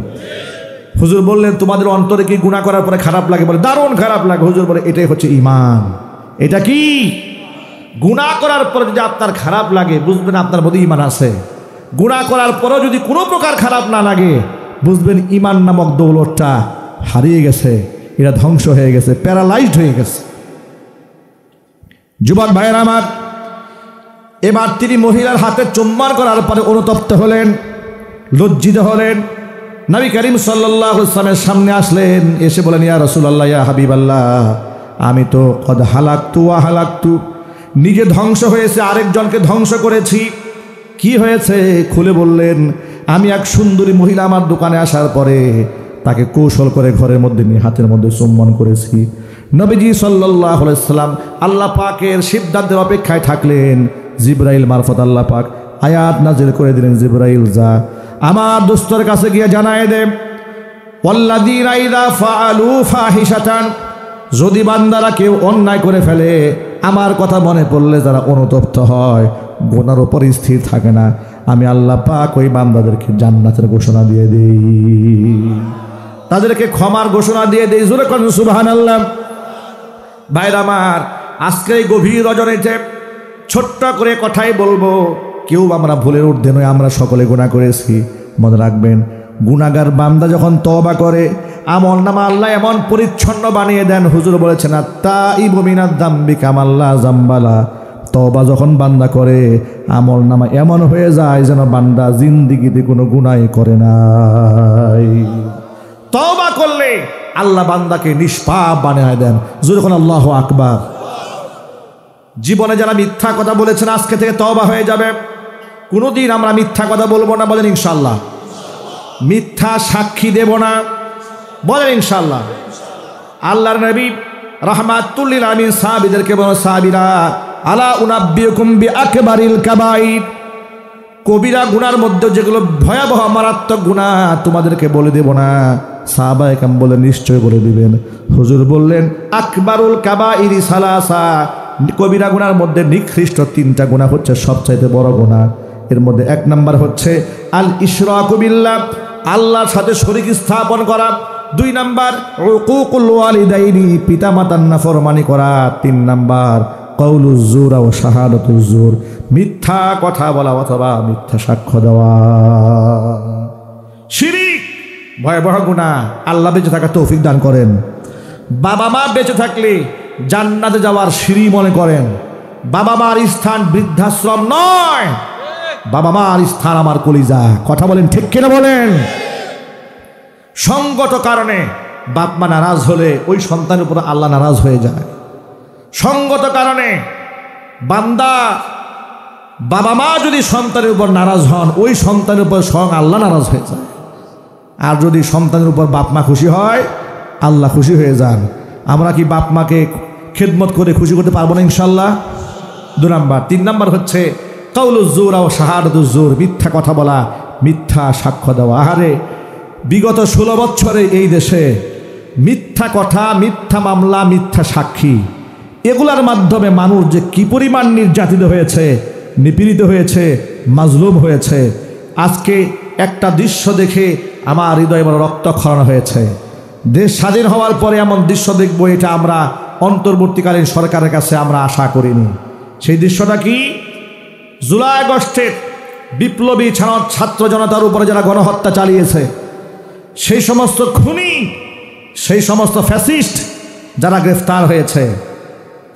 হুজুর বললেন, তোমাদের অন্তরে কি গুনাহ করার পরে খারাপ লাগে? বলে, দারুণ খারাপ লাগে। হুজুর বলে, এটাই হচ্ছে ঈমান। এটা কি? গুনাহ করার পরে যদি আপনার খারাপ লাগে, বুঝবেন আপনার মধ্যে ঈমান আছে। গুনাহ করার পরেও যদি কোনো প্রকার খারাপ না লাগে, বুঝবেন ঈমান নামক দৌলতটা হারিয়ে গেছে, এটা ধ্বংস হয়ে গেছে, প্যারালাইজড হয়ে গেছে। যুবক ভাইয়েরা আমার, এবার তিনি মহিলার হাতে চুম্বন করার পরে অনুতপ্ত হলেন, লজ্জিত হলেন। নবী করিম সাল্লাল্লাহু আলাইহি ওয়াসাল্লামের সামনে আসলেন, এসে বলেন, ইয়া রাসূলুল্লাহ, ইয়া হাবিবাল্লাহ, আমি তো কদ হালাকতু ওয়া হালাকতু, নিজে ধ্বংস হয়েছে, আরেকজনকে ধ্বংস করেছি। কি হয়েছে খুলে বললেন। আমি এক সুন্দরী মহিলা আমার দোকানে আসার পরে তাকে কৌশল করে ঘরের মধ্যে নিয়ে হাতের মধ্যে চুম্বন করেছি। নবীজি সাল্লাল্লাহু আলাইহি ওয়াসাল্লাম আল্লাহ পাকের সিদ্ধান্তের অপেক্ষায় থাকলেন। জিবরাইল মারফত আল্লাহ পাক আয়াত নাজিল করে দিলেন, জিবরাইল যা আমার দোস্তর কাছে গিয়ে জানায় দে, ওয়াল্লাযীনা ইযা ফাআলু ফাহিশাতান, যদি বান্দারা কেউ অন্যায় করে ফেলে, আমার কথা মনে পড়লে যারা অনুতপ্ত হয়, গুনার উপর স্থির থাকে না, আমি আল্লাহ পাক ওই বান্দাদেরকে জান্নাতের ঘোষণা দিয়ে দিই, তাদেরকে ক্ষমার ঘোষণা দিয়ে দিই। জোরে কোন সুবহানাল্লাহ। ভাইরা আমার, আজকে এই গভীর রজনীতে ছোট্ট করে কথাই বলবো, কেউ আমরা ভুলের ঊর্ধ্বে নয়, আমরা সকলে গুনাহ করেছি। মনে রাখবেন, গুনাহগার বান্দা যখন তওবা করে, আমলনামা আল্লাহ এমন পরিচ্ছন্ন বানিয়ে দেন, হুজুর বলেছেন আত্তাইবু মিনাদ যামবি কামাল্লা যামবালা। তওবা যখন বান্দা করে, আমলনামা এমন হয়ে যায় যেন বান্দা জিন্দেগিতে কোনো গুনাহই করে নাই। তওবা করলে আল্লাহ বান্দাকে নিষ্পাপ বানিয়ে দেন। জোরে কোন আল্লাহু আকবার। জীবনে যারা মিথ্যা কথা বলেছেন, আজকে থেকে তওবা হয়ে যাবে। কোনোদিন আমরা মিথ্যা কথা বলবো না, বলেন ইনশাআল্লাহ। মিথ্যা সাক্ষী দেব না, বলেন ইনশাআল্লাহ। আল্লাহর নবী রাহমাতুল লিল আলামিন সাহাবীদেরকে বলেন, সাহাবীরা আলা উনাব্বিউকুম বিআকবারিল কাবাইর, কবিরা গুনার মধ্যে যেগুলো ভয়াবহ মারাত্মক গুনাহ, তোমাদেরকে বলে দেব না? সাহাবায়ে কেরাম বলে, নিশ্চয় বলে দিবেন। হুজুর বললেন, আকবারুল কাবাইরি সালাসা, কবিরা গুনার মধ্যে নিকৃষ্ট তিনটা গুনাহ হচ্ছে সবচাইতে বড় গুনাহ। এর মধ্যে এক নাম্বার হচ্ছে আল ইশরাকু বিল্লাহ, আল্লাহর সাথে শরীক স্থাপন করা। দুই নাম্বার উকুকুল ওয়ালিদাইনি, পিতামাতার নাফরমানি করা। তিন নাম্বার কাউলুজ জুর ও শাহাদাতুজ জুর, মিথ্যা কথা বলা অথবা মিথ্যা সাক্ষ্য দেওয়া। শিরক ভয়াবহ গুনাহ। আল্লাহ বেঁচে থাকার তৌফিক দান করেন। বাবা মা বেঁচে থাকলে জান্নাতে যাওয়ার সিঁড়ি মনে করেন। বাবা মার স্থান বৃদ্ধাশ্রম নয়, বাবা মার স্থান আমার কলিজা। কথা বলেন ঠিক কিনা বলেন? সঙ্গত কারণে বাপ মা নারাজ হলে ওই সন্তানের উপর আল্লাহ নারাজ হয়ে যায়। সঙ্গত কারণে বান্দা বাবা মা যদি সন্তানের উপর নারাজ হন, ওই সন্তানের উপর স্বয়ং আল্লাহ নারাজ হয়ে যায়। আর যদি সন্তানের উপর বাপ মা খুশি হয়, আল্লাহ খুশি হয়ে যান। আমরা কি বাপ মাকে খেদমত করে খুশি করতে পারবো না ইনশাল্লাহ? 2 নাম্বার। 3 নাম্বার হচ্ছে কাউলুজ জুর ও শাহাদাতুজ জুর, মিথ্যা কথা বলা, মিথ্যা সাক্ষ্য দেওয়া। আহারে, বিগত 16 বছরে এই দেশে মিথ্যা কথা, মিথ্যা মামলা, মিথ্যা সাক্ষী, এগুলার মাধ্যমে মানুষ যে কি পরিমাণ নির্যাতিত হয়েছে, নিপীড়িত হয়েছে, মাজলুম হয়েছে। আজকে একটা দৃশ্য দেখে আমার হৃদয়ে বড় রক্তক্ষরণ হয়েছে। দেশ স্বাধীন হওয়ার পরে এমন দৃশ্য দেখবো, এটা আমরা অন্তর্বর্তীকালীন সরকারের কাছে আমরা আশা করিনি। সেই দৃশ্যটা কি? জুলাই আগস্টের বিপ্লবী ছাত্র জনতার উপরে যারা গণহত্যা চালিয়েছে, সেই সমস্ত খুনি, সেই সমস্ত ফ্যাসিস্ট যারা গ্রেফতার হয়েছে,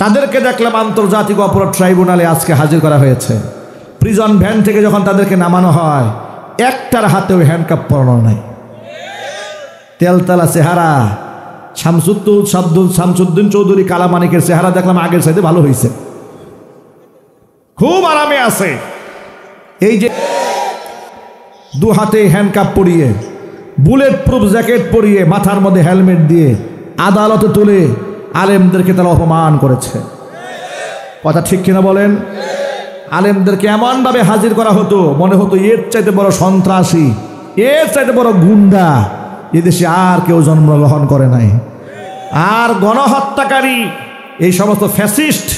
তাদেরকে দেখলাম আন্তর্জাতিক অপরাধ ট্রাইব্যুনালে আজকে হাজির করা হয়েছে। প্রিজন ভ্যান থেকে যখন তাদেরকে নামানো হয়, একটার হাতেও হ্যান্ডকাপ পরানো নাই। তেলতালা চেহারা। শামসুদ্দিন চৌধুরী কালামানিকের চেহারা দেখলাম আগের চাইতে ভালো হয়েছে, খুব আরামে আছে। এই যে 2 হাতে হ্যান্ডকাপ পরিয়ে, বুলেট প্রুফ জ্যাকেট পরিয়ে, মাথার মধ্যে হেলমেট দিয়ে আদালতে তুলে আলেমদেরকে তারা অপমান করেছে। কথা ঠিক কিনা বলেন? আলেমদেরকে এমনভাবে হাজির করা হতো, মনে হতো এর চাইতে বড় সন্ত্রাসী, এর চাইতে বড় গুন্ডা এদেশে আর কেউ জন্মগ্রহণ করে নাই। আর গণহত্যাকারী এই সমস্ত ফ্যাসিস্ট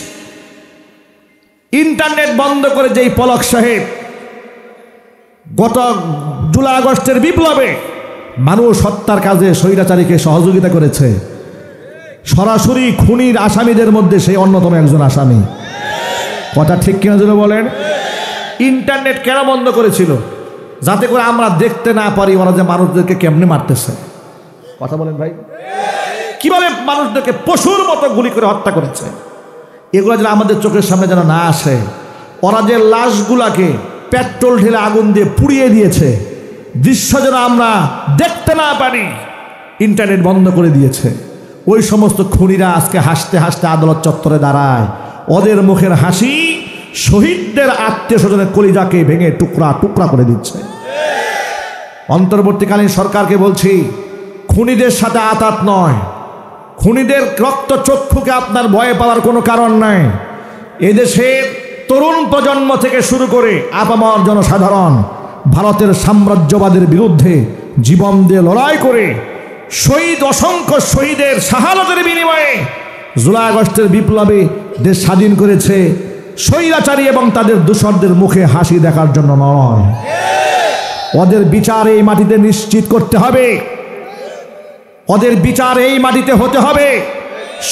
ইন্টারনেট বন্ধ করে যেই পলক সাহেব গত জুলাই আগস্টের বিপ্লবে মানুষ হত্যার কাজে স্বৈরাচারীকে সহযোগিতা করেছে, সরাসরি খুনির আসামিদের মধ্যে সেই অন্যতম একজন আসামি। কথা ঠিক কিনা যদি বলেন? ইন্টারনেট কেন বন্ধ করেছিল? যাতে করে আমরা দেখতে না পারি ওরা যে মানুষদেরকে কেমনে মারতেছে। কথা বলেন ভাই, কিভাবে মানুষদেরকে পশুর মতো গুলি করে হত্যা করেছে, এগুলো যেন আমাদের চোখের সামনে যেন না আসে। ওরা যে লাশগুলাকে পেট্রোল ঢেলে আগুন দিয়ে পুড়িয়ে দিয়েছে, দৃশ্য যেন আমরা দেখতে না পারি, ইন্টারনেট বন্ধ করে দিয়েছে। ওই সমস্ত খুনিরা আজকে হাসতে হাসতে আদালত চত্বরে দাঁড়ায়। ওদের মুখের হাসি শহীদদের আত্মীয় স্বজনের কলিজাকে ভেঙে টুকরা টুকরা করে দিচ্ছে। অন্তর্বর্তীকালীন সরকারকে বলছি, খুনিদের সাথে আতাত নয়, খুনিদের রক্ত চক্ষুকে আপনার ভয়ে পাওয়ার কোনো কারণ নাই। এদেশের তরুণ প্রজন্ম থেকে শুরু করে আপামর জনসাধারণ ভারতের সাম্রাজ্যবাদের বিরুদ্ধে জীবন দিয়ে লড়াই করে শহীদ, অসংখ্য শহীদের শাহাদাতের বিনিময়ে জুলাই আগস্টের বিপ্লবে দেশ স্বাধীন করেছে। স্বৈরাচারী এবং তাদের দূষরদের মুখে হাসি দেখার জন্য নয়, ওদের বিচার এই মাটিতে নিশ্চিত করতে হবে, ওদের বিচার এই মাটিতে হতে হবে।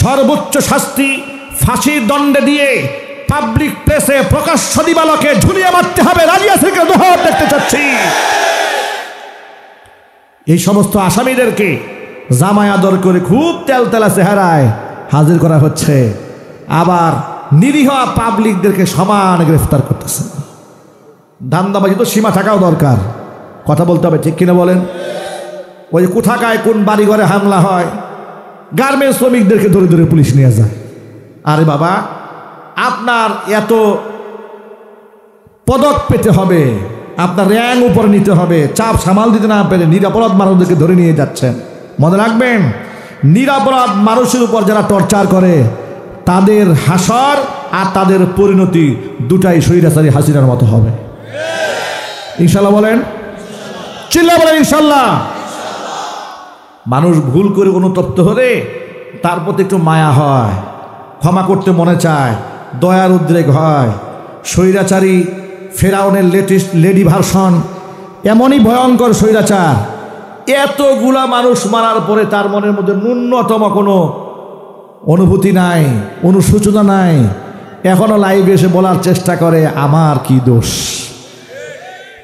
সর্বোচ্চ শাস্তি ফাঁসির দণ্ডে দিয়ে পাবলিক প্লেসে প্রকাশ্য দিবালোকে ঝুলিয়ে মারতে হবে। রাজি আছে কেউ? দোহার দেখতে চাচ্ছি। এই সমস্ত আসামিদেরকে জামায় আদর করে খুব তেলতেলা চেহারায় হাজির করা হচ্ছে, আবার নিরীহ পাবলিকদেরকে সমান গ্রেফতার করতেছে। ধান্দাবাজি তো সীমা থাকাও দরকার, কথা বলতে হবে, ঠিক কিনা বলেন? ওই যে কোথাকায় কোন বাড়িঘরে হামলা হয়, গার্মেন্টস শ্রমিকদেরকে ধরে ধরে পুলিশ নিয়ে যায়। আরে বাবা, আপনার এত পদক পেতে হবে, আপনার র্যাঙ্ক উপরে নিতে হবে, চাপ সামাল দিতে না পেরে নিরাপরাধ মানুষদেরকে ধরে নিয়ে যাচ্ছেন। মনে রাখবেন, নিরাপরাধ মানুষের উপর যারা টর্চার করে তাদের হাসর আর তাদের পরিণতি দুটাই স্বৈরাচারী হাসিনার মতো হবে। ইনশাল্লাহ বলেন, চিল্লা বলেন ইনশাল্লাহ। মানুষ ভুল করে অনুতপ্ত হলে তার প্রতি একটু মায়া হয়, ক্ষমা করতে মনে চায়, দয়ার উদ্রেক হয়। স্বৈরাচারী ফেরাউনের লেটেস্ট লেডি ভার্সন এমনই ভয়ঙ্কর স্বৈরাচার, এতগুলা মানুষ মারার পরে তার মনের মধ্যে ন্যূনতম কোনো অনুভূতি নাই, অনুশোচনা নাই, এখনো লাইভে এসে বলার চেষ্টা করে আমার কি দোষ।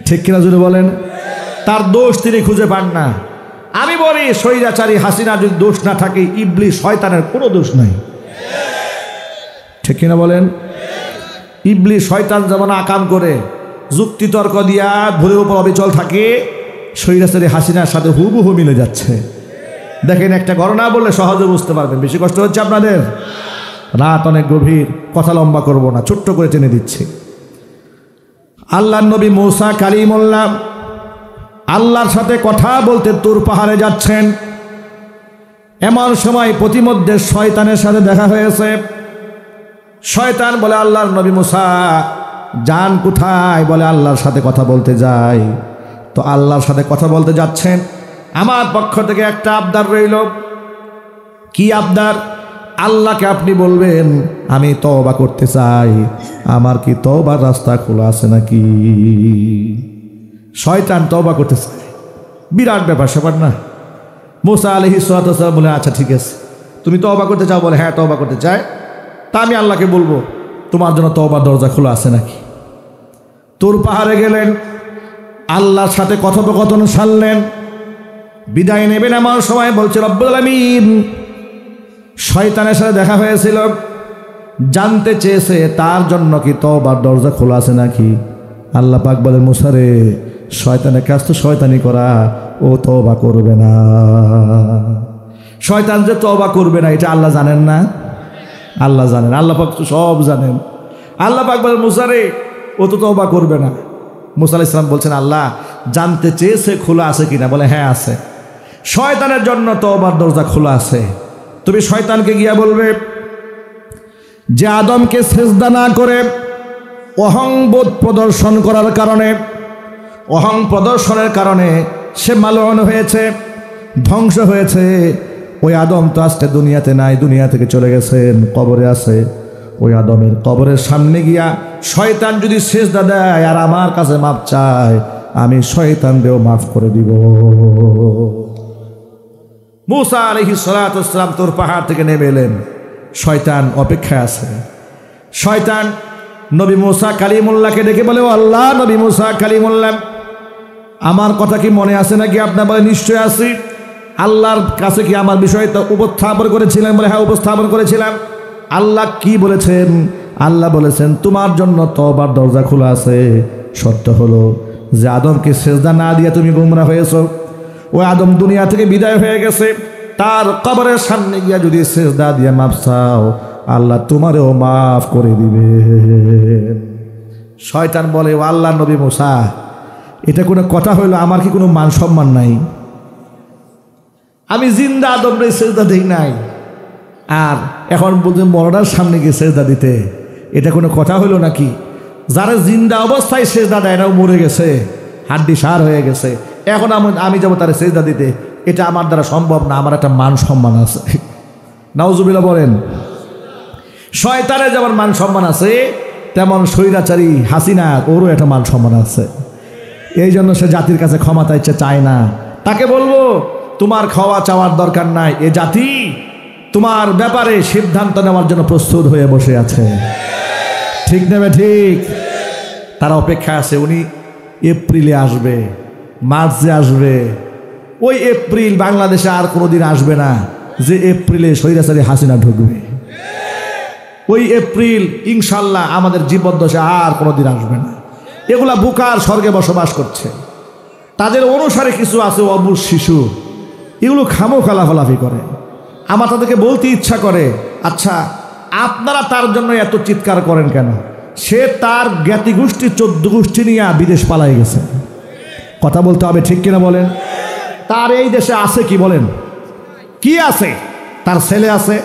ঠিক কিনা যদি বলেন? তার দোষ তিনি খুঁজে পান না। আমি বলি, স্বৈরাচারী হাসিনা যদি দোষ না থাকে, ইবলিস শয়তানের কোনো দোষ নাই। ঠিক কিনা বলেন? ইবলিস শয়তান যেমন আকাম করে যুক্তিতর্ক দিয়া ভুলের উপর অবিচল থাকে, স্বৈরাচারী হাসিনার সাথে হুবহু মিলে যাচ্ছে। দেখেন, একটা ঘটনা বললে সহজে বুঝতে পারবেন। বেশি কষ্ট হচ্ছে আপনাদের? রাত অনেক গভীর, কথা লম্বা করব না, ছোট্ট করে টেনে দিচ্ছি। আল্লাহর নবী মূসা কালিমুল্লাহ আল্লাহর সাথে কথা বলতে তুর পাহাড়ে যাচ্ছেন। এমন সময় প্রতিমধ্যে শয়তানের সাথে দেখা হয়েছে। শয়তান বলে, আল্লাহর নবী মূসা যান কোথায়? বলে, আল্লাহর সাথে কথা বলতে যাই। তো আল্লাহর সাথে কথা বলতে যাচ্ছেন, আমার পক্ষ থেকে একটা আবদার রইল। কি আবদার? আল্লাহকে আপনি বলবেন আমি তওবা করতে চাই, আমার কি তওবার রাস্তা খোলা আছে নাকি? শয়তান তওবা করতে চায়, বিরাট ব্যাপার স্যাপার না? মূসা আলাইহিস সালাম বলে, আচ্ছা ঠিক আছে, তুমি তওবা করতে চাও? বলে, হ্যাঁ তওবা করতে চাই। তা আমি আল্লাহকে বলবো তোমার জন্য তওবার দরজা খোলা আছে নাকি? তুর পাহাড়ে গেলেন, আল্লাহর সাথে কথোপকথন সারলেন। বিদায় নেবেন এমন সময় বলছে, রব্বুল আলামিন, শয়তানের সাথে দেখা হয়েছিল, জানতে চেয়েছে তার জন্য কি তওবার দরজা খোলা আছে নাকি? আল্লাহ পাক বলে, মূসা রে, শয়তানের কাজ তো শয়তানি করা, ও তওবা করবে না। শয়তান যে তওবা করবে না এটা আল্লাহ জানেন না? আল্লাহ জানেন, আল্লাহ পাক তো সব জানেন। আল্লাহ পাক বলে, মূসা রে, ও তো তওবা করবে না। মূসা আলাইহিস সালাম বলছেন, আল্লাহ জানতে চেয়েছে খোলা আছে কিনা? বলে, হ্যাঁ আছে। শয়তানের জন্য তওবার দরজা খোলা আছে। তুমি শয়তানকে গিয়া বলবে যে আদমকে সেজদা না করে অহংবোধ প্রদর্শন করার কারণে, অহং প্রদর্শনের কারণে সে মালউন হয়েছে, ধ্বংস হয়েছে। ওই আদম তো আজকে দুনিয়াতে নাই, দুনিয়া থেকে চলে গেছেন, কবরে আছে। ওই আদমের কবরের সামনে গিয়া শয়তান যদি সেজদা দেয় আর আমার কাছে মাপ চায়, আমি শয়তানকেও মাফ করে দিব। মূসা আলাইহিস সালাম তোর পাহাড় থেকে নেমে এলেন, শয়তান অপেক্ষায় আছে। শয়তান নবী মূসা কালিমুল্লাহকে ডেকে বলে, ও আল্লাহ নবী মূসা কালিমুল্লাহ, আমার কথা কি মনে আছে নাকি? আপনার বলে, নিশ্চয় আছি। আল্লাহর কাছে কি আমার বিষয়টা উপস্থাপন করেছিলাম? বলে, হ্যাঁ উপস্থাপন করেছিলাম। আল্লাহ কি বলেছেন? আল্লাহ বলেছেন তোমার জন্য তওবার দরজা খোলা আছে। সত্য হলো যে আদমকে সেজদা না দিয়ে তুমি গোমরা হয়েছো। ওই আদম দুনিয়া থেকে বিদায় হয়ে গেছে, তার কবরের সামনে গিয়া যদি সেজদা দিয়ে মাফ চাও, আল্লাহ তোমারও মাফ করে দিবে। শয়তান বলে, ও আল্লাহ নবী মূসা, এটা কোনো কথা হইল? আমার কি কোনো মান সম্মান নাই? আমি জিন্দা আদমরে সেজদা দেই নাই, আর এখন বলতে মরনার সামনে গিয়ে সেজদা দিতে, এটা কোনো কথা হলো নাকি? যারা জিন্দা অবস্থায় সেজদা দেয় না, মরে গেছে, হাড্ডি সার হয়ে গেছে, এখন আমি যাবো তার সেজদা দিতে, এটা আমার দ্বারা সম্ভব না। আমার একটা মান সম্মান আছে। নাউজুবিল্লাহ বলেন। শয়তানের যেমন মান সম্মান আছে, তেমন স্বৈরাচারী হাসিনা ওরও একটা মান সম্মান আছে। এই জন্য সে জাতির কাছে ক্ষমা চায় না। তাকে বলবো, তোমার খাওয়া চাওয়ার দরকার নাই, এ জাতি তোমার ব্যাপারে সিদ্ধান্ত নেওয়ার জন্য প্রস্তুত হয়ে বসে আছে। ঠিক নেবে ঠিক? তারা অপেক্ষা আছে, উনি এপ্রিলে আসবে, মার্চে আসবে। ওই এপ্রিল বাংলাদেশে আর কোনোদিন আসবে না যে এপ্রিলে স্বৈরাচারী হাসিনা ঢুকবে। ওই এপ্রিল ইনশাল্লাহ আমাদের জীবদ্দশা আর কোনোদিন আসবে না। এগুলা বুকার স্বর্গে বসবাস করছে, তাদের অনুসারে কিছু আছে অবুঝ শিশু, এগুলো খামোখা লাফালাফি করে। আমার তাদেরকে বলতে ইচ্ছা করে, আচ্ছা আপনারা তার জন্য এত চিৎকার করেন কেন? সে তার জ্ঞাতি গোষ্ঠী 14 গোষ্ঠী নিয়ে বিদেশ পালাই গেছে। কথা বলতে হবে, ঠিক কিনা বলেন? তার এই দেশে আছে কি বলেন? কি আছে? তার ছেলে আছে,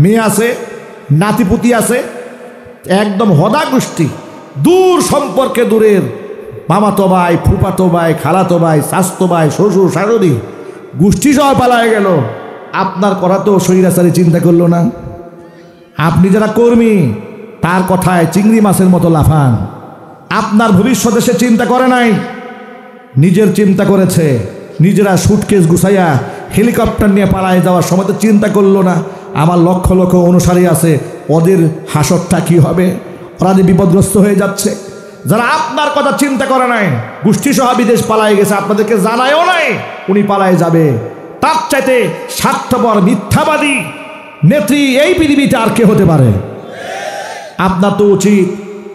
মেয়ে আছে, নাতিপুতি আছে, একদম হদা গোষ্ঠী, দূর সম্পর্কে দূরের মামাতো ভাই, ফুফাতো ভাই, খালাতো ভাই, শাস্তো ভাই, শ্বশুর শাশুড়ি গোষ্ঠী সহ পালায় গেল। আপনার কথা তো স্বৈরাচারী চিন্তা করলো না। আপনি যারা কর্মী, তার কথায় চিংড়ি মাছের মতো লাফান। আপনার ভবিষ্যতে সে চিন্তা করে নাই, নিজের চিন্তা করেছে। নিজেরা সুটকেস গুছাইয়া হেলিকপ্টার নিয়ে পালায় যাওয়ার সময় তো চিন্তা করলো না আমার লক্ষ লক্ষ অনুসারী আছে, ওদের হাসরটা কি হবে, ওরা যে বিপদগ্রস্ত হয়ে যাচ্ছে। যারা আপনার কথা চিন্তা করে নাই, গোষ্ঠী সহ বিদেশ পালায় গেছে, আপনাদেরকে জানায়ও নাই উনি পালায় যাবে। তার চাইতে স্বার্থপর মিথ্যাবাদী নেত্রী এই পৃথিবীতে আর কে হতে পারে? আপনার তো উচিত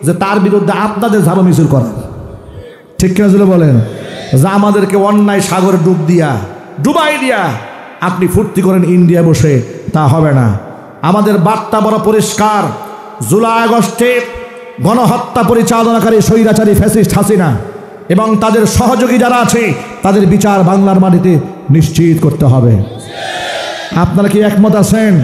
যে তার বিরুদ্ধে আপনাদের ঝাড়ু মিছিল করা। ঠিক কিনা যদি বলেন? যা আমাদেরকে অন্যায় সাগরে ডুবাই দিয়া আপনি ফুর্তি করেন ইন্ডিয়া বসে, তা হবে না। আমাদের বার্তা বড় পরিষ্কার। জুলাই আগস্টে গণহত্যা পরিচালনাকারী স্বৈরাচারী ফ্যাসিস্ট হাসিনা এবং তাদের সহযোগী যারা আছে, তাদের বিচার বাংলার মাটিতে নিশ্চিত করতে হবে। আপনারা কি একমত আছেন?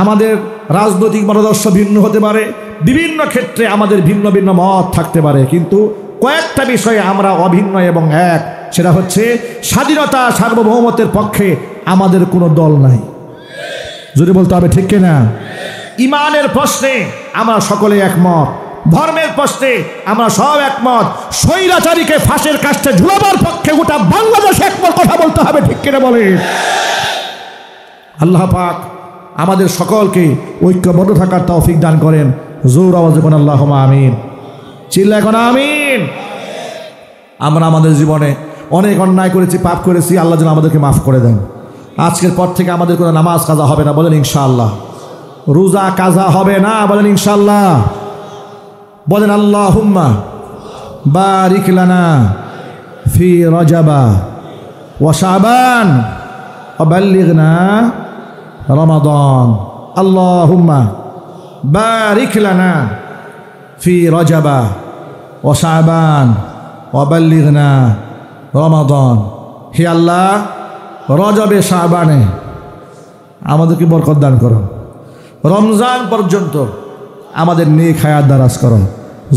আমাদের রাজনৈতিক মতাদর্শ ভিন্ন হতে পারে, বিভিন্ন ক্ষেত্রে আমাদের ভিন্ন ভিন্ন মত থাকতে পারে, কিন্তু কয়েকটা বিষয়ে আমরা অভিন্ন এবং এক। সেটা হচ্ছে স্বাধীনতা সার্বভৌমত্বের পক্ষে আমাদের কোনো দল নাই। যদি বলতে হবে, ঠিক কিনা? ইমানের প্রশ্নে আমরা সকলে একমত, ধর্মের প্রশ্নে আমরা সব একমত। স্বৈরাচারীকে ফাঁসের কাস্টে ঝুলাবার পক্ষে গোটা বাংলাদেশ একমত। কথা বলতে হবে, ঠিক কিনা বলে? আল্লাহ পাক আমাদের সকলকে ঐক্যবদ্ধ থাকার তৌফিক দান করেন। জোর আওয়াজে কোন আল্লাহুম্মা আমিন। চিল্লায় কোন আমিন। আমরা আমাদের জীবনে অনেক অন্যায় করেছি, পাপ করেছি, আল্লাহ যেন আমাদেরকে মাফ করে দেন। আজকের পর থেকে আমাদের কোনো নামাজ কাজা হবে না, বলেন ইনশাআল্লাহ। রোজা কাজা হবে না, বলেন ইনশাআল্লাহ। বলেন আল্লাহুম্মা বারিক লানা ফি রজবা ওয়া শাবান ওয়া বাল্লিগনা রমাদান। আল্লাহুম্মা বারিক লানা ফি রজবা ওয়া শাবান ওয়া বাল্লিগনা রমাদান। হে আল্লাহ, রজবে শাবানে আমাদেরকে বরকত দান করো, রমজান পর্যন্ত আমাদের নেক হায়াত দারাজ করো।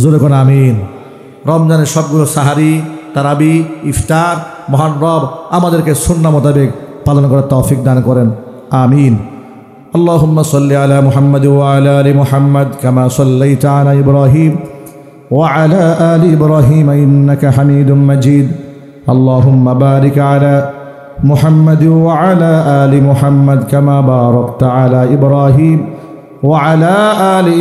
জোরে কোন আমিন। রমজানের সবগুলো সাহারি, তারাবি, ইফতার মহান রব আমাদেরকে সুন্নাহ মোতাবেক পালন করার তৌফিক দান করেন। আমিন। আল্লাহুম্মা সাল্লি আলা মুহাম্মাদ ওয়া আলা আলি মুহাম্মাদ কামা সাল্লাইতা আলা ইব্রাহিম ওয়া আলা আলি ইব্রাহিম ইন্নাকা হামিদুম মাজিদ। আল্লাহুম্মা বারিক আলা মুহাম্মাদ ওয়া আলা আলি মুহাম্মাদ কামা বারাকতা আলা ইব্রাহিম ওয়া আলা আলি